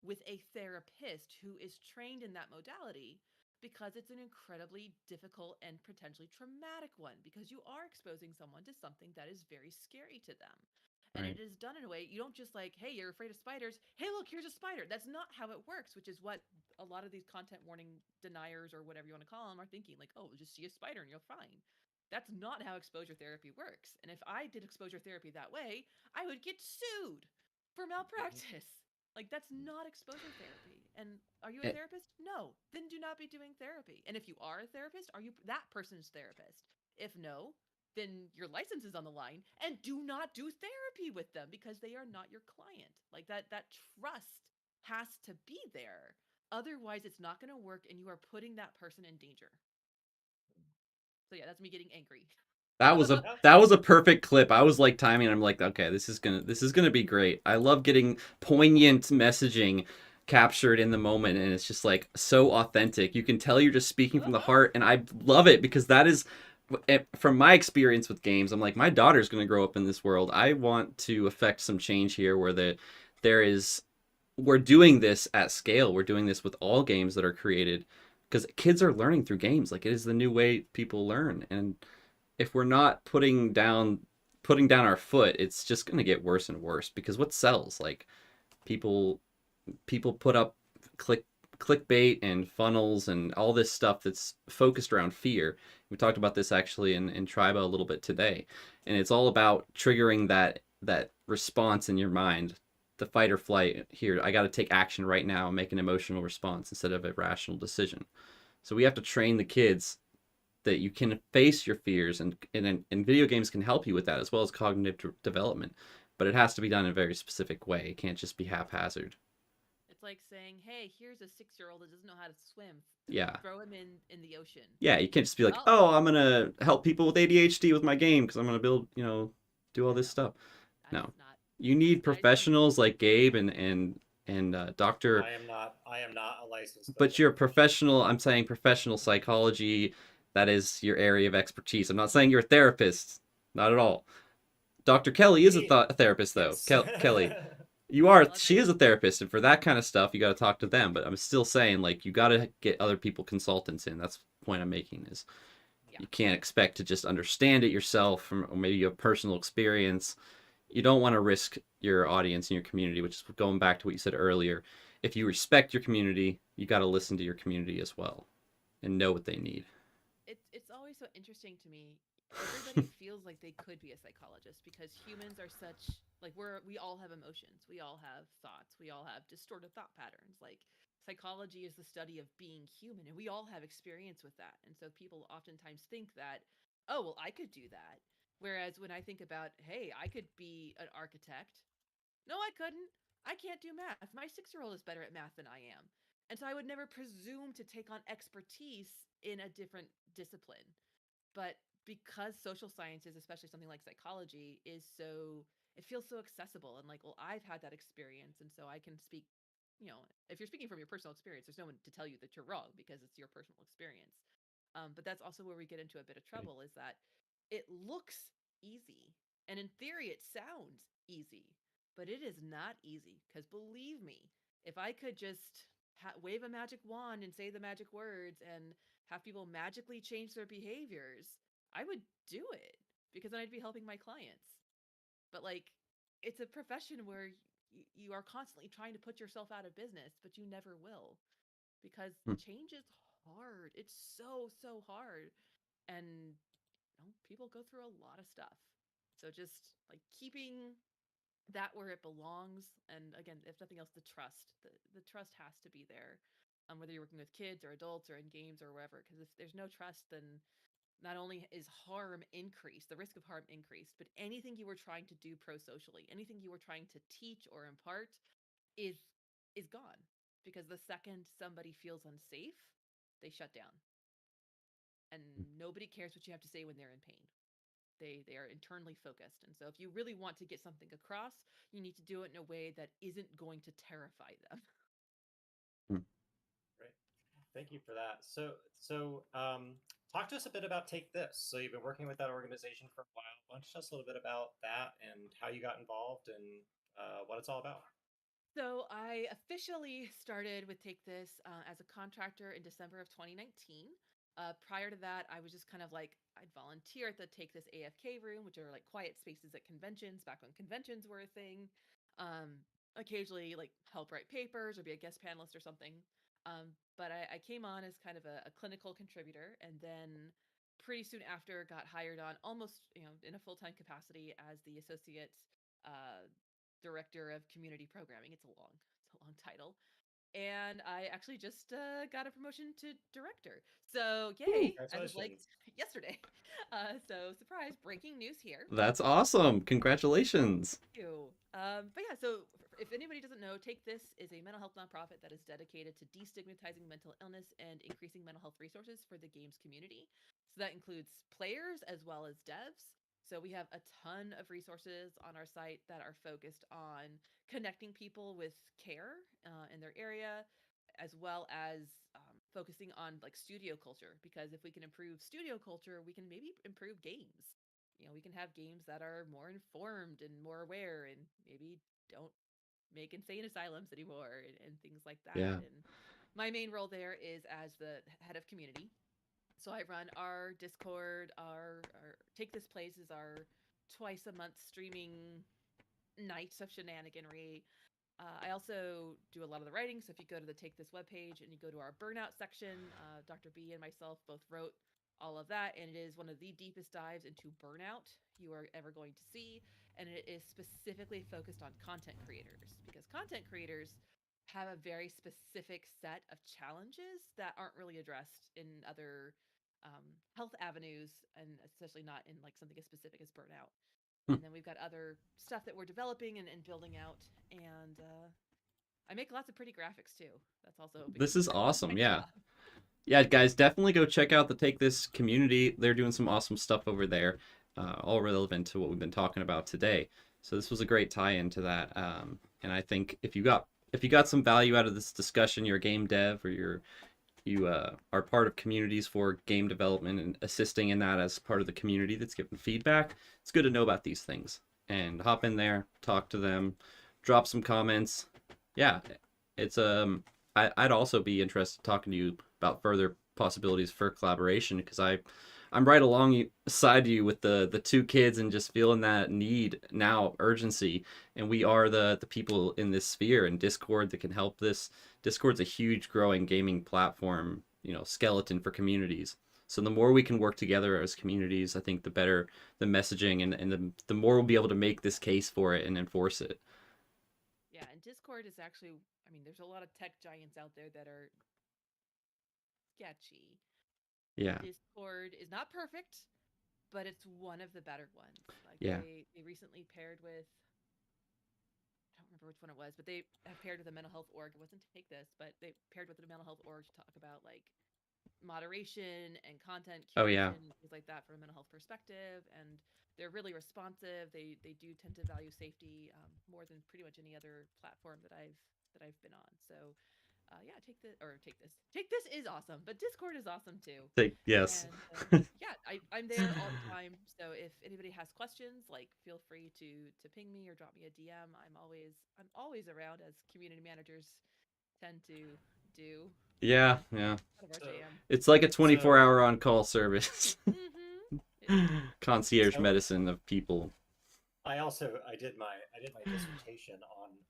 with a therapist who is trained in that modality, because it's an incredibly difficult and potentially traumatic one, because you are exposing someone to something that is very scary to them. And Right. it is done in a way you don't just like, hey, you're afraid of spiders. Hey, look, here's a spider. That's not how it works, which is what a lot of these content warning deniers or whatever you want to call them are thinking. Like, oh, just see a spider and you're fine. That's not how exposure therapy works. And if I did exposure therapy that way, I would get sued for malpractice. Like, that's not exposure therapy. And are you a It, therapist? No. Then do not be doing therapy. And if you are a therapist, are you that person's therapist? If no, then your license is on the line, and do not do therapy with them because they are not your client. Like that trust has to be there. Otherwise, it's not going to work and you are putting that person in danger. So yeah, that's me getting angry. That was a perfect clip. I was like timing. I'm like, okay, this is gonna be great. I love getting poignant messaging captured in the moment, and it's just like so authentic. You can tell you're just speaking from the heart, and I love it because that is, from my experience with games. I'm like, my daughter's gonna grow up in this world. I want to affect some change here, where there is, we're doing this at scale. We're doing this with all games that are created because kids are learning through games. Like, it is the new way people learn, and if we're not putting down our foot, it's just going to get worse and worse because what sells? Like, people put up clickbait and funnels and all this stuff that's focused around fear. We talked about this actually in Triba a little bit today, and it's all about triggering that response in your mind, the fight or flight. Here, I got to take action right now and make an emotional response instead of a rational decision. So we have to train the kids that you can face your fears, and video games can help you with that as well as cognitive development, but it has to be done in a very specific way. It can't just be haphazard. It's like saying, "Hey, here's a 6-year-old that doesn't know how to swim. Yeah. Throw him in the ocean." Yeah, you can't just be like, Oh, oh, I'm gonna help people with ADHD with my game because I'm gonna build, do all this stuff. that No, is not you need that's not ideal. professionals like Gabe and Doctor. I am not a licensed. But you're a professional. I'm saying professional psychology. That is your area of expertise. I'm not saying you're a therapist. Not at all. Dr. Kelly is a therapist, though. Yes. Kelly, you are. She is a therapist, and for that kind of stuff, you got to talk to them. But I'm still saying, like, you got to get other people consultants in. That's the point I'm making. Is Yeah. you can't expect to just understand it yourself, or maybe you have personal experience. You don't want to risk your audience and your community, which is going back to what you said earlier. If you respect your community, you got to listen to your community as well and know what they need. It's always so interesting to me. Everybody feels like they could be a psychologist because humans are such, like, we all have emotions, we all have thoughts, we all have distorted thought patterns. Like, psychology is the study of being human, and we all have experience with that. And so people oftentimes think that, oh, well, I could do that. Whereas when I think about, hey, I could be an architect. No, I couldn't. I can't do math. My 6-year-old is better at math than I am. And so I would never presume to take on expertise in a different discipline. But because social sciences, especially something like psychology, it feels so accessible. And like, well, I've had that experience. And so I can speak, if you're speaking from your personal experience, there's no one to tell you that you're wrong because it's your personal experience. But that's also where we get into a bit of trouble, is that it looks easy. And in theory, it sounds easy, but it is not easy. Because believe me, if I could just wave a magic wand and say the magic words and have people magically change their behaviors, I would do it because then I'd be helping my clients. But like, it's a profession where you are constantly trying to put yourself out of business, but you never will because Hmm. change is hard. It's so, so hard. And people go through a lot of stuff. So just like keeping that where it belongs, and again, if nothing else, the trust has to be there, whether you're working with kids or adults or in games or wherever. Because if there's no trust, then not only is harm increased, the risk of harm increased, but anything you were trying to do pro-socially, anything you were trying to teach or impart, is gone. Because the second somebody feels unsafe, they shut down, and nobody cares what you have to say when they're in pain. They are internally focused. And so if you really want to get something across, you need to do it in a way that isn't going to terrify them. Great. Thank you for that. Talk to us a bit about Take This. So you've been working with that organization for a while. Why don't you tell us a little bit about that and how you got involved and what it's all about? So I officially started with Take This as a contractor in December of 2019. Prior to that, I was just kind of like, I'd volunteer at the Take This AFK room, which are like quiet spaces at conventions, back when conventions were a thing. Occasionally, like, help write papers or be a guest panelist or something. But I came on as kind of a clinical contributor, and then pretty soon after got hired on almost, in a full-time capacity as the associate uh, director of community programming. It's a long title. And I actually just got a promotion to director. So yay, as of like Congratulations. yesterday. So surprise, breaking news here. That's awesome. Congratulations. Thank you. But yeah, so if anybody doesn't know, Take This is a mental health nonprofit that is dedicated to destigmatizing mental illness and increasing mental health resources for the games community. So that includes players as well as devs. So we have a ton of resources on our site that are focused on connecting people with care in their area, as well as focusing on like studio culture. Because if we can improve studio culture, we can maybe improve games. We can have games that are more informed and more aware, and maybe don't make insane asylums anymore, and things like that. Yeah. And my main role there is as the head of community. So I run our Discord, our Take This Place is our twice a month streaming nights of shenaniganry. I also do a lot of the writing. So if you go to the Take This webpage and you go to our burnout section, Dr. B and myself both wrote all of that. And it is one of the deepest dives into burnout you are ever going to see. And it is specifically focused on content creators, because content creators have a very specific set of challenges that aren't really addressed in other health avenues, and especially not in like something as specific as burnout. Hmm. And then we've got other stuff that we're developing and building out. And I make lots of pretty graphics too. That's also a big This is part of awesome. my Yeah. job. Yeah, guys, definitely go check out the Take This community. They're doing some awesome stuff over there, all relevant to what we've been talking about today. So this was a great tie-in to that. And I think if you got some value out of this discussion, you're a game dev or you are part of communities for game development and assisting in that as part of the community that's giving feedback, it's good to know about these things and hop in there, talk to them, drop some comments. Yeah, it's I'd also be interested in talking to you about further possibilities for collaboration, because I'm right alongside you with the two kids and just feeling that need now, urgency, and we are the people in this sphere and Discord that can help this. Discord's a huge growing gaming platform, skeleton for communities. So the more we can work together as communities, I think the better the messaging, and the more we'll be able to make this case for it and enforce it. Yeah, and Discord is actually, I mean, there's a lot of tech giants out there that are sketchy. Yeah. Discord is not perfect, but it's one of the better ones. Like Yeah. they recently paired with, I don't remember which one it was, but they have paired with a mental health org. It wasn't Take This, but they paired with a mental health org to talk about like moderation and content Oh yeah. curation and things like that from a mental health perspective. And they're really responsive. They do tend to value safety more than pretty much any other platform that I've been on. So yeah, Take This is awesome, but Discord is awesome too. Yes. And yeah, I'm there all the time. So if anybody has questions, like feel free to ping me or drop me a DM. I'm always around, as community managers tend to do. Yeah. Kind Yeah. of our So, jam. It's like a 24 so, hour on call service. Mm-hmm. It is. Concierge so medicine of people. I did my dissertation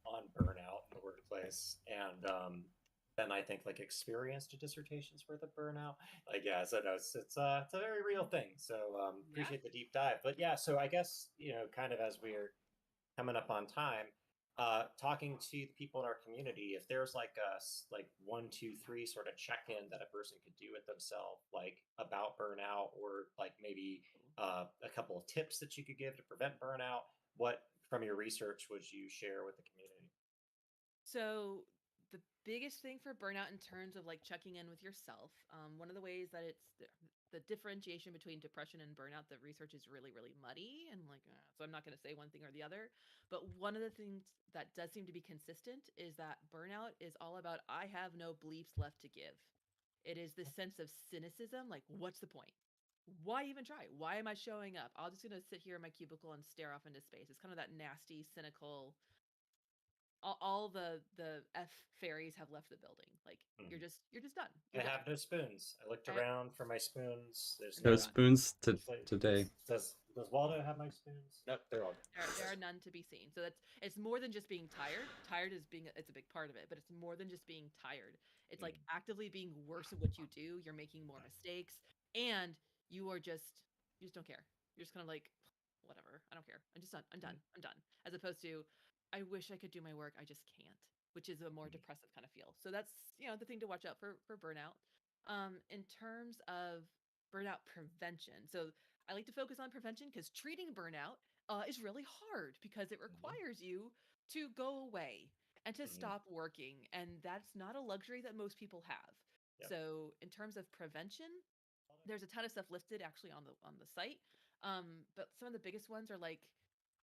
on burnout in the workplace, and then I think like experienced dissertations worth of burnout. Like yeah, so no, it's a very real thing. So Yeah. appreciate the deep dive. But yeah, so I guess kind of as we're coming up on time, talking to the people in our community, if there's like like 1, 2, 3 sort of check-in that a person could do with themselves, like about burnout, or like maybe a couple of tips that you could give to prevent burnout, what from your research would you share with the community? So the biggest thing for burnout in terms of like checking in with yourself, one of the ways that it's the differentiation between depression and burnout, the research is really, really muddy, and like, so I'm not going to say one thing or the other. But one of the things that does seem to be consistent is that burnout is all about I have no bleeps left to give. It is this sense of cynicism, like what's the point? Why even try? Why am I showing up? I'm just gonna sit here in my cubicle and stare off into space. It's kind of that nasty, cynical, all the F fairies have left the building. Like Mhm. you're just done. I You're done. have no spoons. I looked I, around for my spoons. There's and they're No none. gone. spoons Actually, today. does Waldo have my spoons? Nope, they're all There are none to be seen. So it's more than just being tired. Tired is being it's a big part of it, but it's more than just being tired. It's like gone. actively being worse at what you do. You're making more mistakes, and you just don't care. You're just kind of like, whatever. I don't care. I'm just done. I'm done. I'm done. As opposed to, I wish I could do my work. I just can't, which is a more depressive kind of feel. So that's the thing to watch out for burnout. In terms of burnout prevention, so I like to focus on prevention because treating burnout is really hard because it Mhm. requires you to go away and to Mhm. stop working. And that's not a luxury that most people have. Yep. So, in terms of prevention, There's a ton of stuff listed actually on the site. But some of the biggest ones are like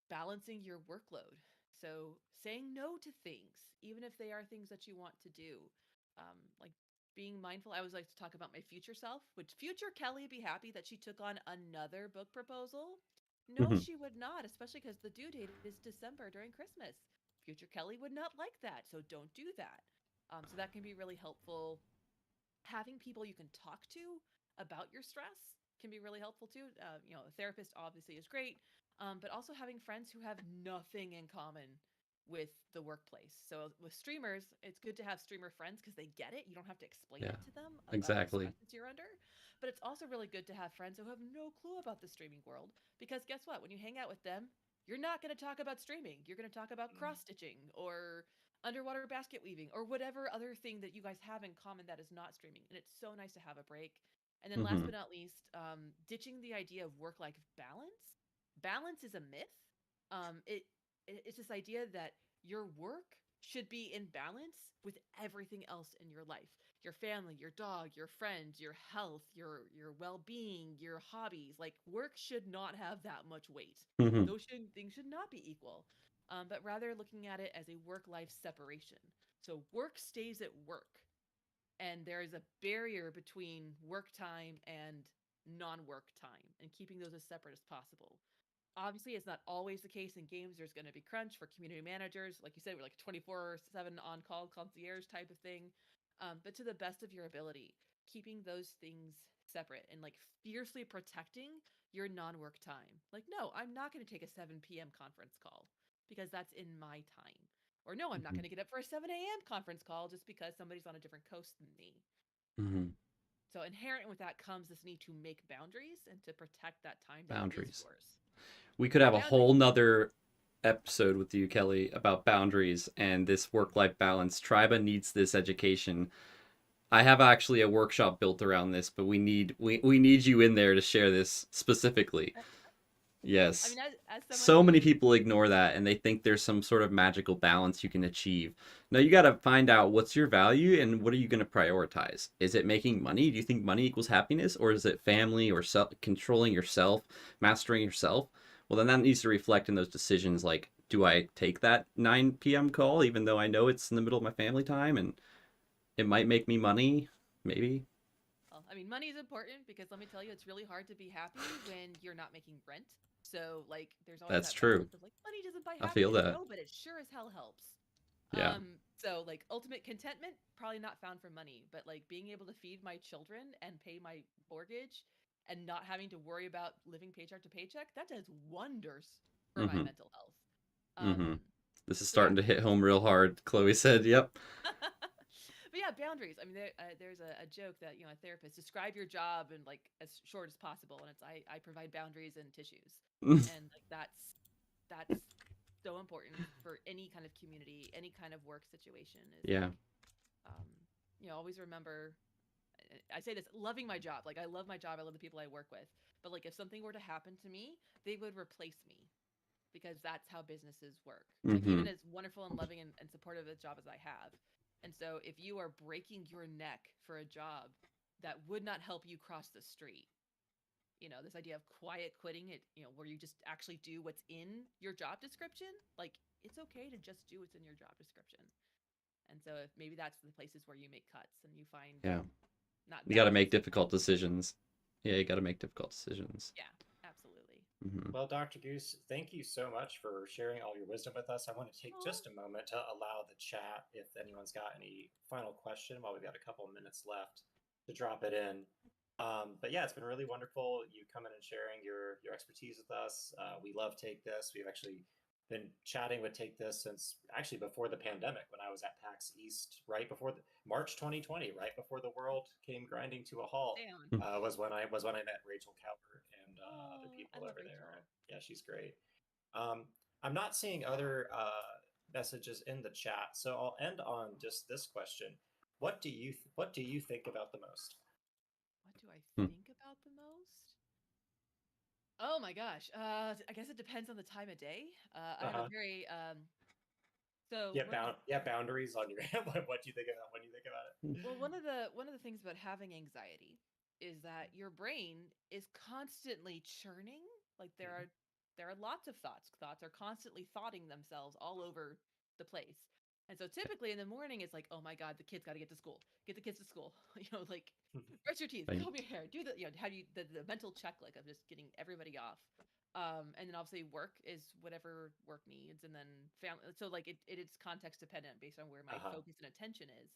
balancing your workload. So saying no to things, even if they are things that you want to do. Like being mindful. I always like to talk about my future self. Would future Kelli be happy that she took on another book proposal? No, Hmm. she would not, especially because the due date is December during Christmas. Future Kelli would not like that, so don't do that. So that can be really helpful. Having people you can talk to about your stress can be really helpful too. A therapist obviously is great, but also having friends who have nothing in common with the workplace. So with streamers, it's good to have streamer friends because they get it. You don't have to explain Yeah, it to them about the exactly. stresses you're under. But it's also really good to have friends who have no clue about the streaming world because guess what? When you hang out with them, you're not going to talk about streaming. You're going to talk about cross stitching or underwater basket weaving or whatever other thing that you guys have in common that is not streaming. And it's so nice to have a break. And then last Hmm. but not least, ditching the idea of work-life balance. Balance is a myth. It's this idea that your work should be in balance with everything else in your life. Your family, your dog, your friends, your health, your well-being, your hobbies. Like work should not have that much weight. Hmm. Things should not be equal, but rather looking at it as a work-life separation. So work stays at work, and there is a barrier between work time and non-work time, and keeping those as separate as possible. Obviously, it's not always the case in games. There's going to be crunch for community managers. Like you said, we're like 24/7 on call concierge type of thing. But to the best of your ability, keeping those things separate and like fiercely protecting your non work time. Like, no, I'm not going to take a 7 p.m. conference call because that's in my time. Or no, I'm not Hmm. going to get up for a 7 a.m. conference call just because somebody's on a different coast than me. Hmm. So inherent with that comes this need to make boundaries and to protect that time that is Boundaries. yours. We could have a Boundaries. whole nother episode with you, Kelli, about boundaries and this work-life balance. Triba needs this education. I have actually a workshop built around this, but we need you in there to share this specifically. I mean, Yes. as someone So many who people ignore that and they think there's some sort of magical balance you can achieve. No, you got to find out what's your value and what are you going to prioritize. Is it making money? Do you think money equals happiness, or is it family or controlling yourself, mastering yourself? Well, then that needs to reflect in those decisions like, do I take that 9 p.m. call even though I know it's in the middle of my family time and it might make me money? Maybe. well, I mean, money is important because let me tell you, it's really hard to be happy when you're not making rent. So, like, there's always That's that true. balance of like, money doesn't buy I feel happiness. that. No, but it sure as hell helps. Yeah. So like ultimate contentment, probably not found from money, but like being able to feed my children and pay my mortgage and not having to worry about living paycheck to paycheck, that does wonders for my Mhm. mental health. Mhm. This is So yeah, starting to hit home real hard. Chloe said, "Yep." but yeah, boundaries. I mean, there's a joke that a therapist describe your job in like as short as possible, and it's I provide boundaries and tissues, and like that's so important for any kind of community, any kind of work situation. Is Yeah. like um, always remember. I say this, loving my job. Like I love my job. I love the people I work with. But like if something were to happen to me, they would replace me because that's how businesses work. Like even Mhm. as wonderful and loving and supportive a job as I have. And so if you are breaking your neck for a job that would not help you cross the street, this idea of quiet quitting it, where you just actually do what's in your job description, like it's okay to just do what's in your job description. And so if maybe that's the places where you make cuts and you find Yeah. not You got to balance, make you find difficult decisions. Yeah, you got to make difficult decisions. yeah, absolutely. Mhm. Well, Dr. Goose, thank you so much for sharing all your wisdom with us. I want to take Oh, just a moment to allow the chat, if anyone's got any final question while we've got a couple of minutes left, to drop it in. But yeah, it's been really wonderful you coming and sharing your expertise with us. We love Take This. We've actually been chatting with Take This since actually before the pandemic, when I was at PAX East, right before March 2020, right before the world came grinding to a halt. damn. Was when I met Rachel Cowper and other Oh, I people love over there. Rachel. Yeah, she's great. I'm not seeing other messages in the chat, so I'll end on just this question: What do you think about the most? What do I Hmm. think about the most? Oh my gosh. I guess it depends on the time of day. I Uh have a huh. very so Yeah, one of the boundaries on your what do you think about when you think about it? well one of the things about having anxiety is that your brain is constantly churning. Like there are lots of thoughts. Thoughts are constantly thoughting themselves all over the place. And so typically in the morning it's like, oh my God, the kids got to get to school. Get the kids to school. Like brush your teeth, Right. comb your hair, do the how do you the mental checklist of just getting everybody off. And then obviously work is whatever work needs, and then family. So like it is context dependent based on where my focus and attention is.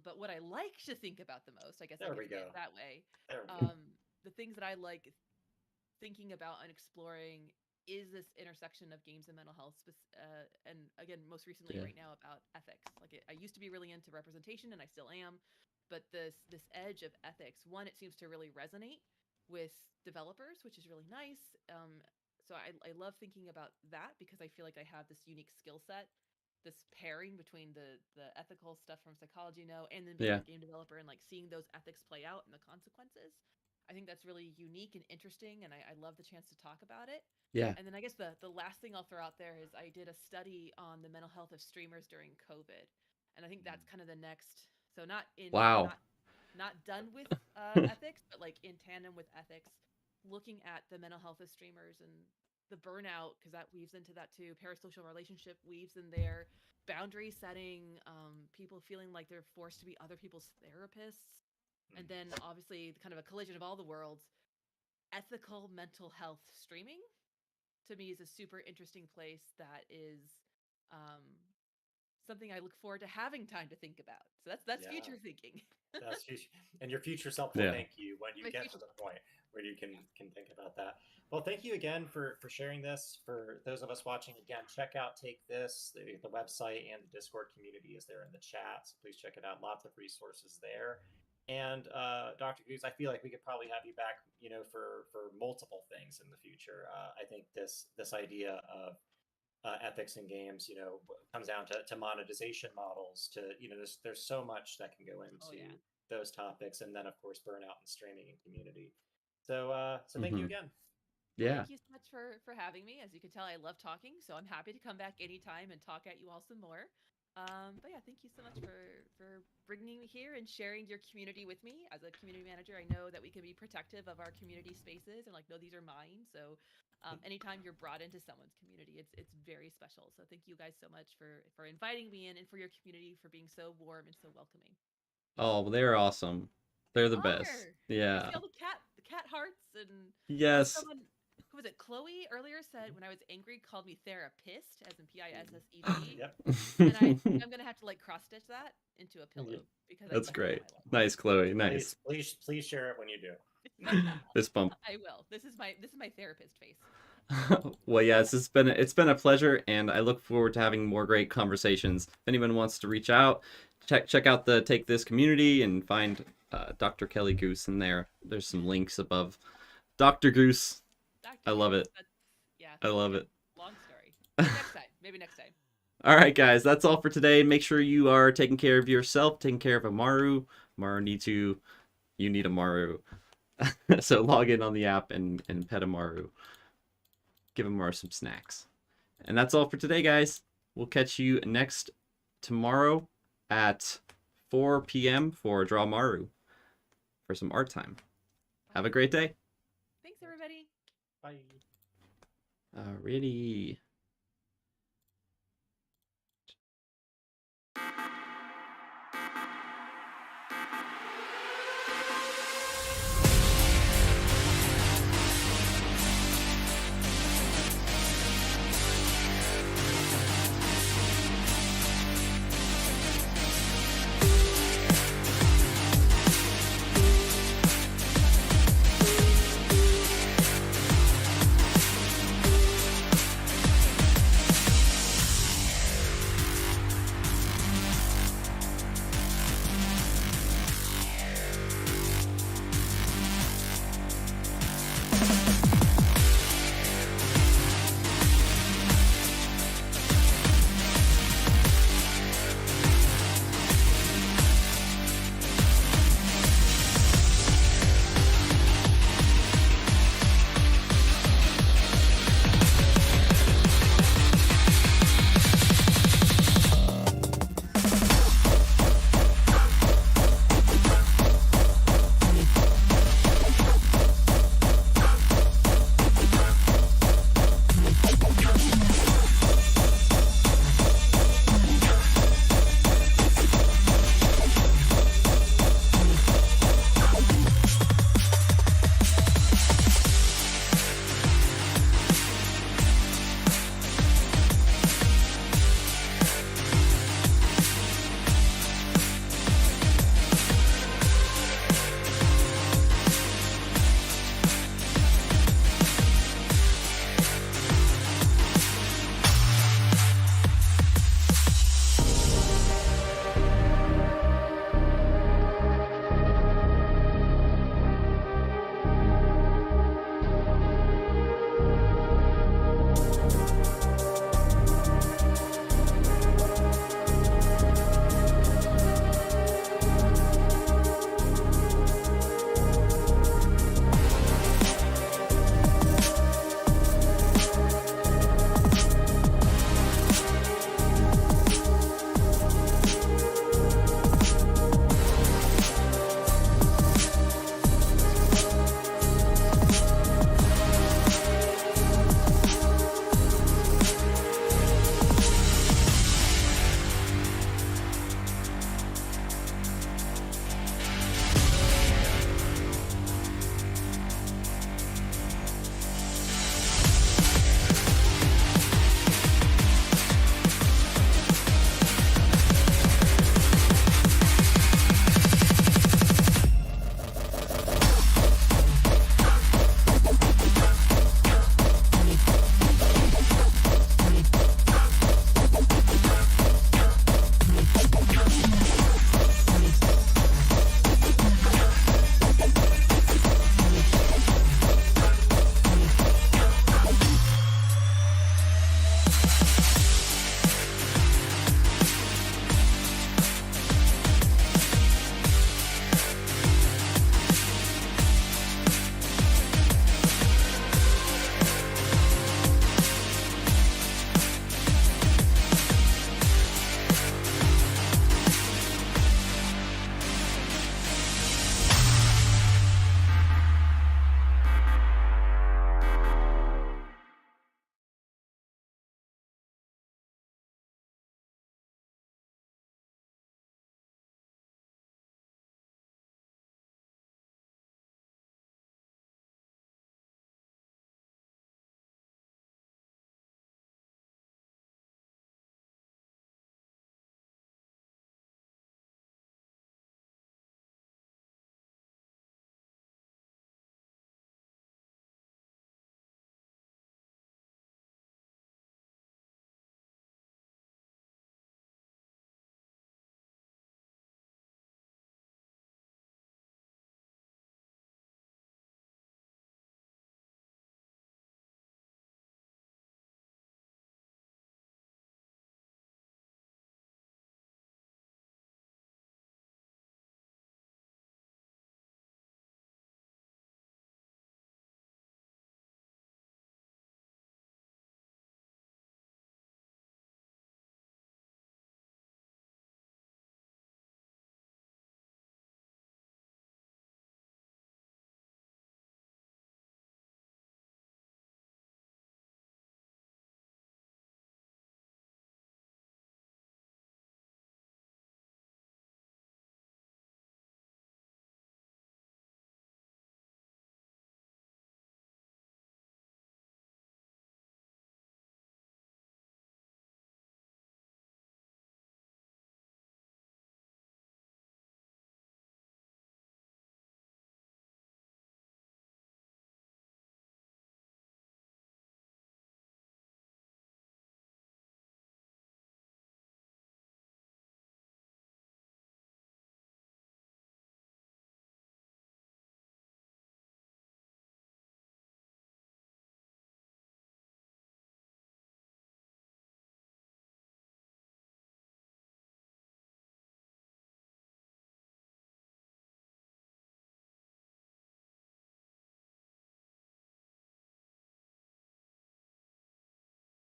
But what I like to think about the most, I guess I There could we say go. it that way. There we go. The things that I like thinking about and exploring is this intersection of games and mental health, and again, most recently Yeah. right now about ethics. Like I used to be really into representation, and I still am, but this edge of ethics, one, it seems to really resonate with developers, which is really nice. So I love thinking about that because I feel like I have this unique skill set, this pairing between the ethical stuff from psychology and then being Yeah. a game developer and like seeing those ethics play out and the consequences. I think that's really unique and interesting, and I love the chance to talk about it. Yeah. And then I guess the last thing I'll throw out there is I did a study on the mental health of streamers during COVID, and I think that's kind of the next. So Wow. not done with ethics, but like in tandem with ethics, looking at the mental health of streamers and the burnout, because that weaves into that too. Parasocial relationship weaves in there, boundary setting, people feeling like they're forced to be other people's therapists, and then obviously kind of a collision of all the worlds. Ethical mental health streaming to me is a super interesting place that is um, something I look forward to having time to think about. So that's Yeah. future thinking. That's future, and your future self will Yeah. thank you when you My get future to the point where you can think about that. Well, thank you again for sharing this. For those of us watching, again, check out Take This. The website and the Discord community is there in the chat, so please check it out. Lots of resources there. And Dr. Goose, I feel like we could probably have you back, for multiple things in the future. I think this idea of ethics in games, comes down to monetization models. To there's so much that can go Oh into yeah. those topics, and then of course burnout and streaming and community. So thank you Mhm. again. Yeah. Thank you so much for having me. As you can tell, I love talking, so I'm happy to come back anytime and talk at you all some more. But yeah, thank you so much for bringing me here and sharing your community with me. As a community manager, I know that we can be protective of our community spaces and like, no, these are mine. So anytime you're brought into someone's community, it's very special. So thank you guys so much for inviting me in and for your community for being so warm and so welcoming. Oh, well, they're awesome. They're the best. Honor. I Yeah. see all the cat hearts, and there was Yes. someone who was it? Chloe earlier said when I was angry called me therapist, as in PISSED. Yep. And I think I'm gonna have to like cross stitch that into a pillow because That's I great. I love Nice, Chloe. Nice. Please share it when you do. it. Fist bump. I will. This is my therapist face. Well, yeah, it's been a pleasure, and I look forward to having more great conversations. If anyone wants to reach out, check out the Take This community and find Dr. Kelli Goose in there. There's some links above. Dr. Goose, Dr. I love it. Yeah. I love it. Long story. Maybe next time. Maybe next time. All right, guys, that's all for today. Make sure you are taking care of yourself, taking care of Amaru. Amaru needs you. You need Amaru. So log in on the app and pet Amaru. Give Amaru some snacks. And that's all for today, guys. We'll catch you next tomorrow at 4 p.m. for Draw Maru for some art time. Have a great day. Thanks, everybody. Bye. Alrighty.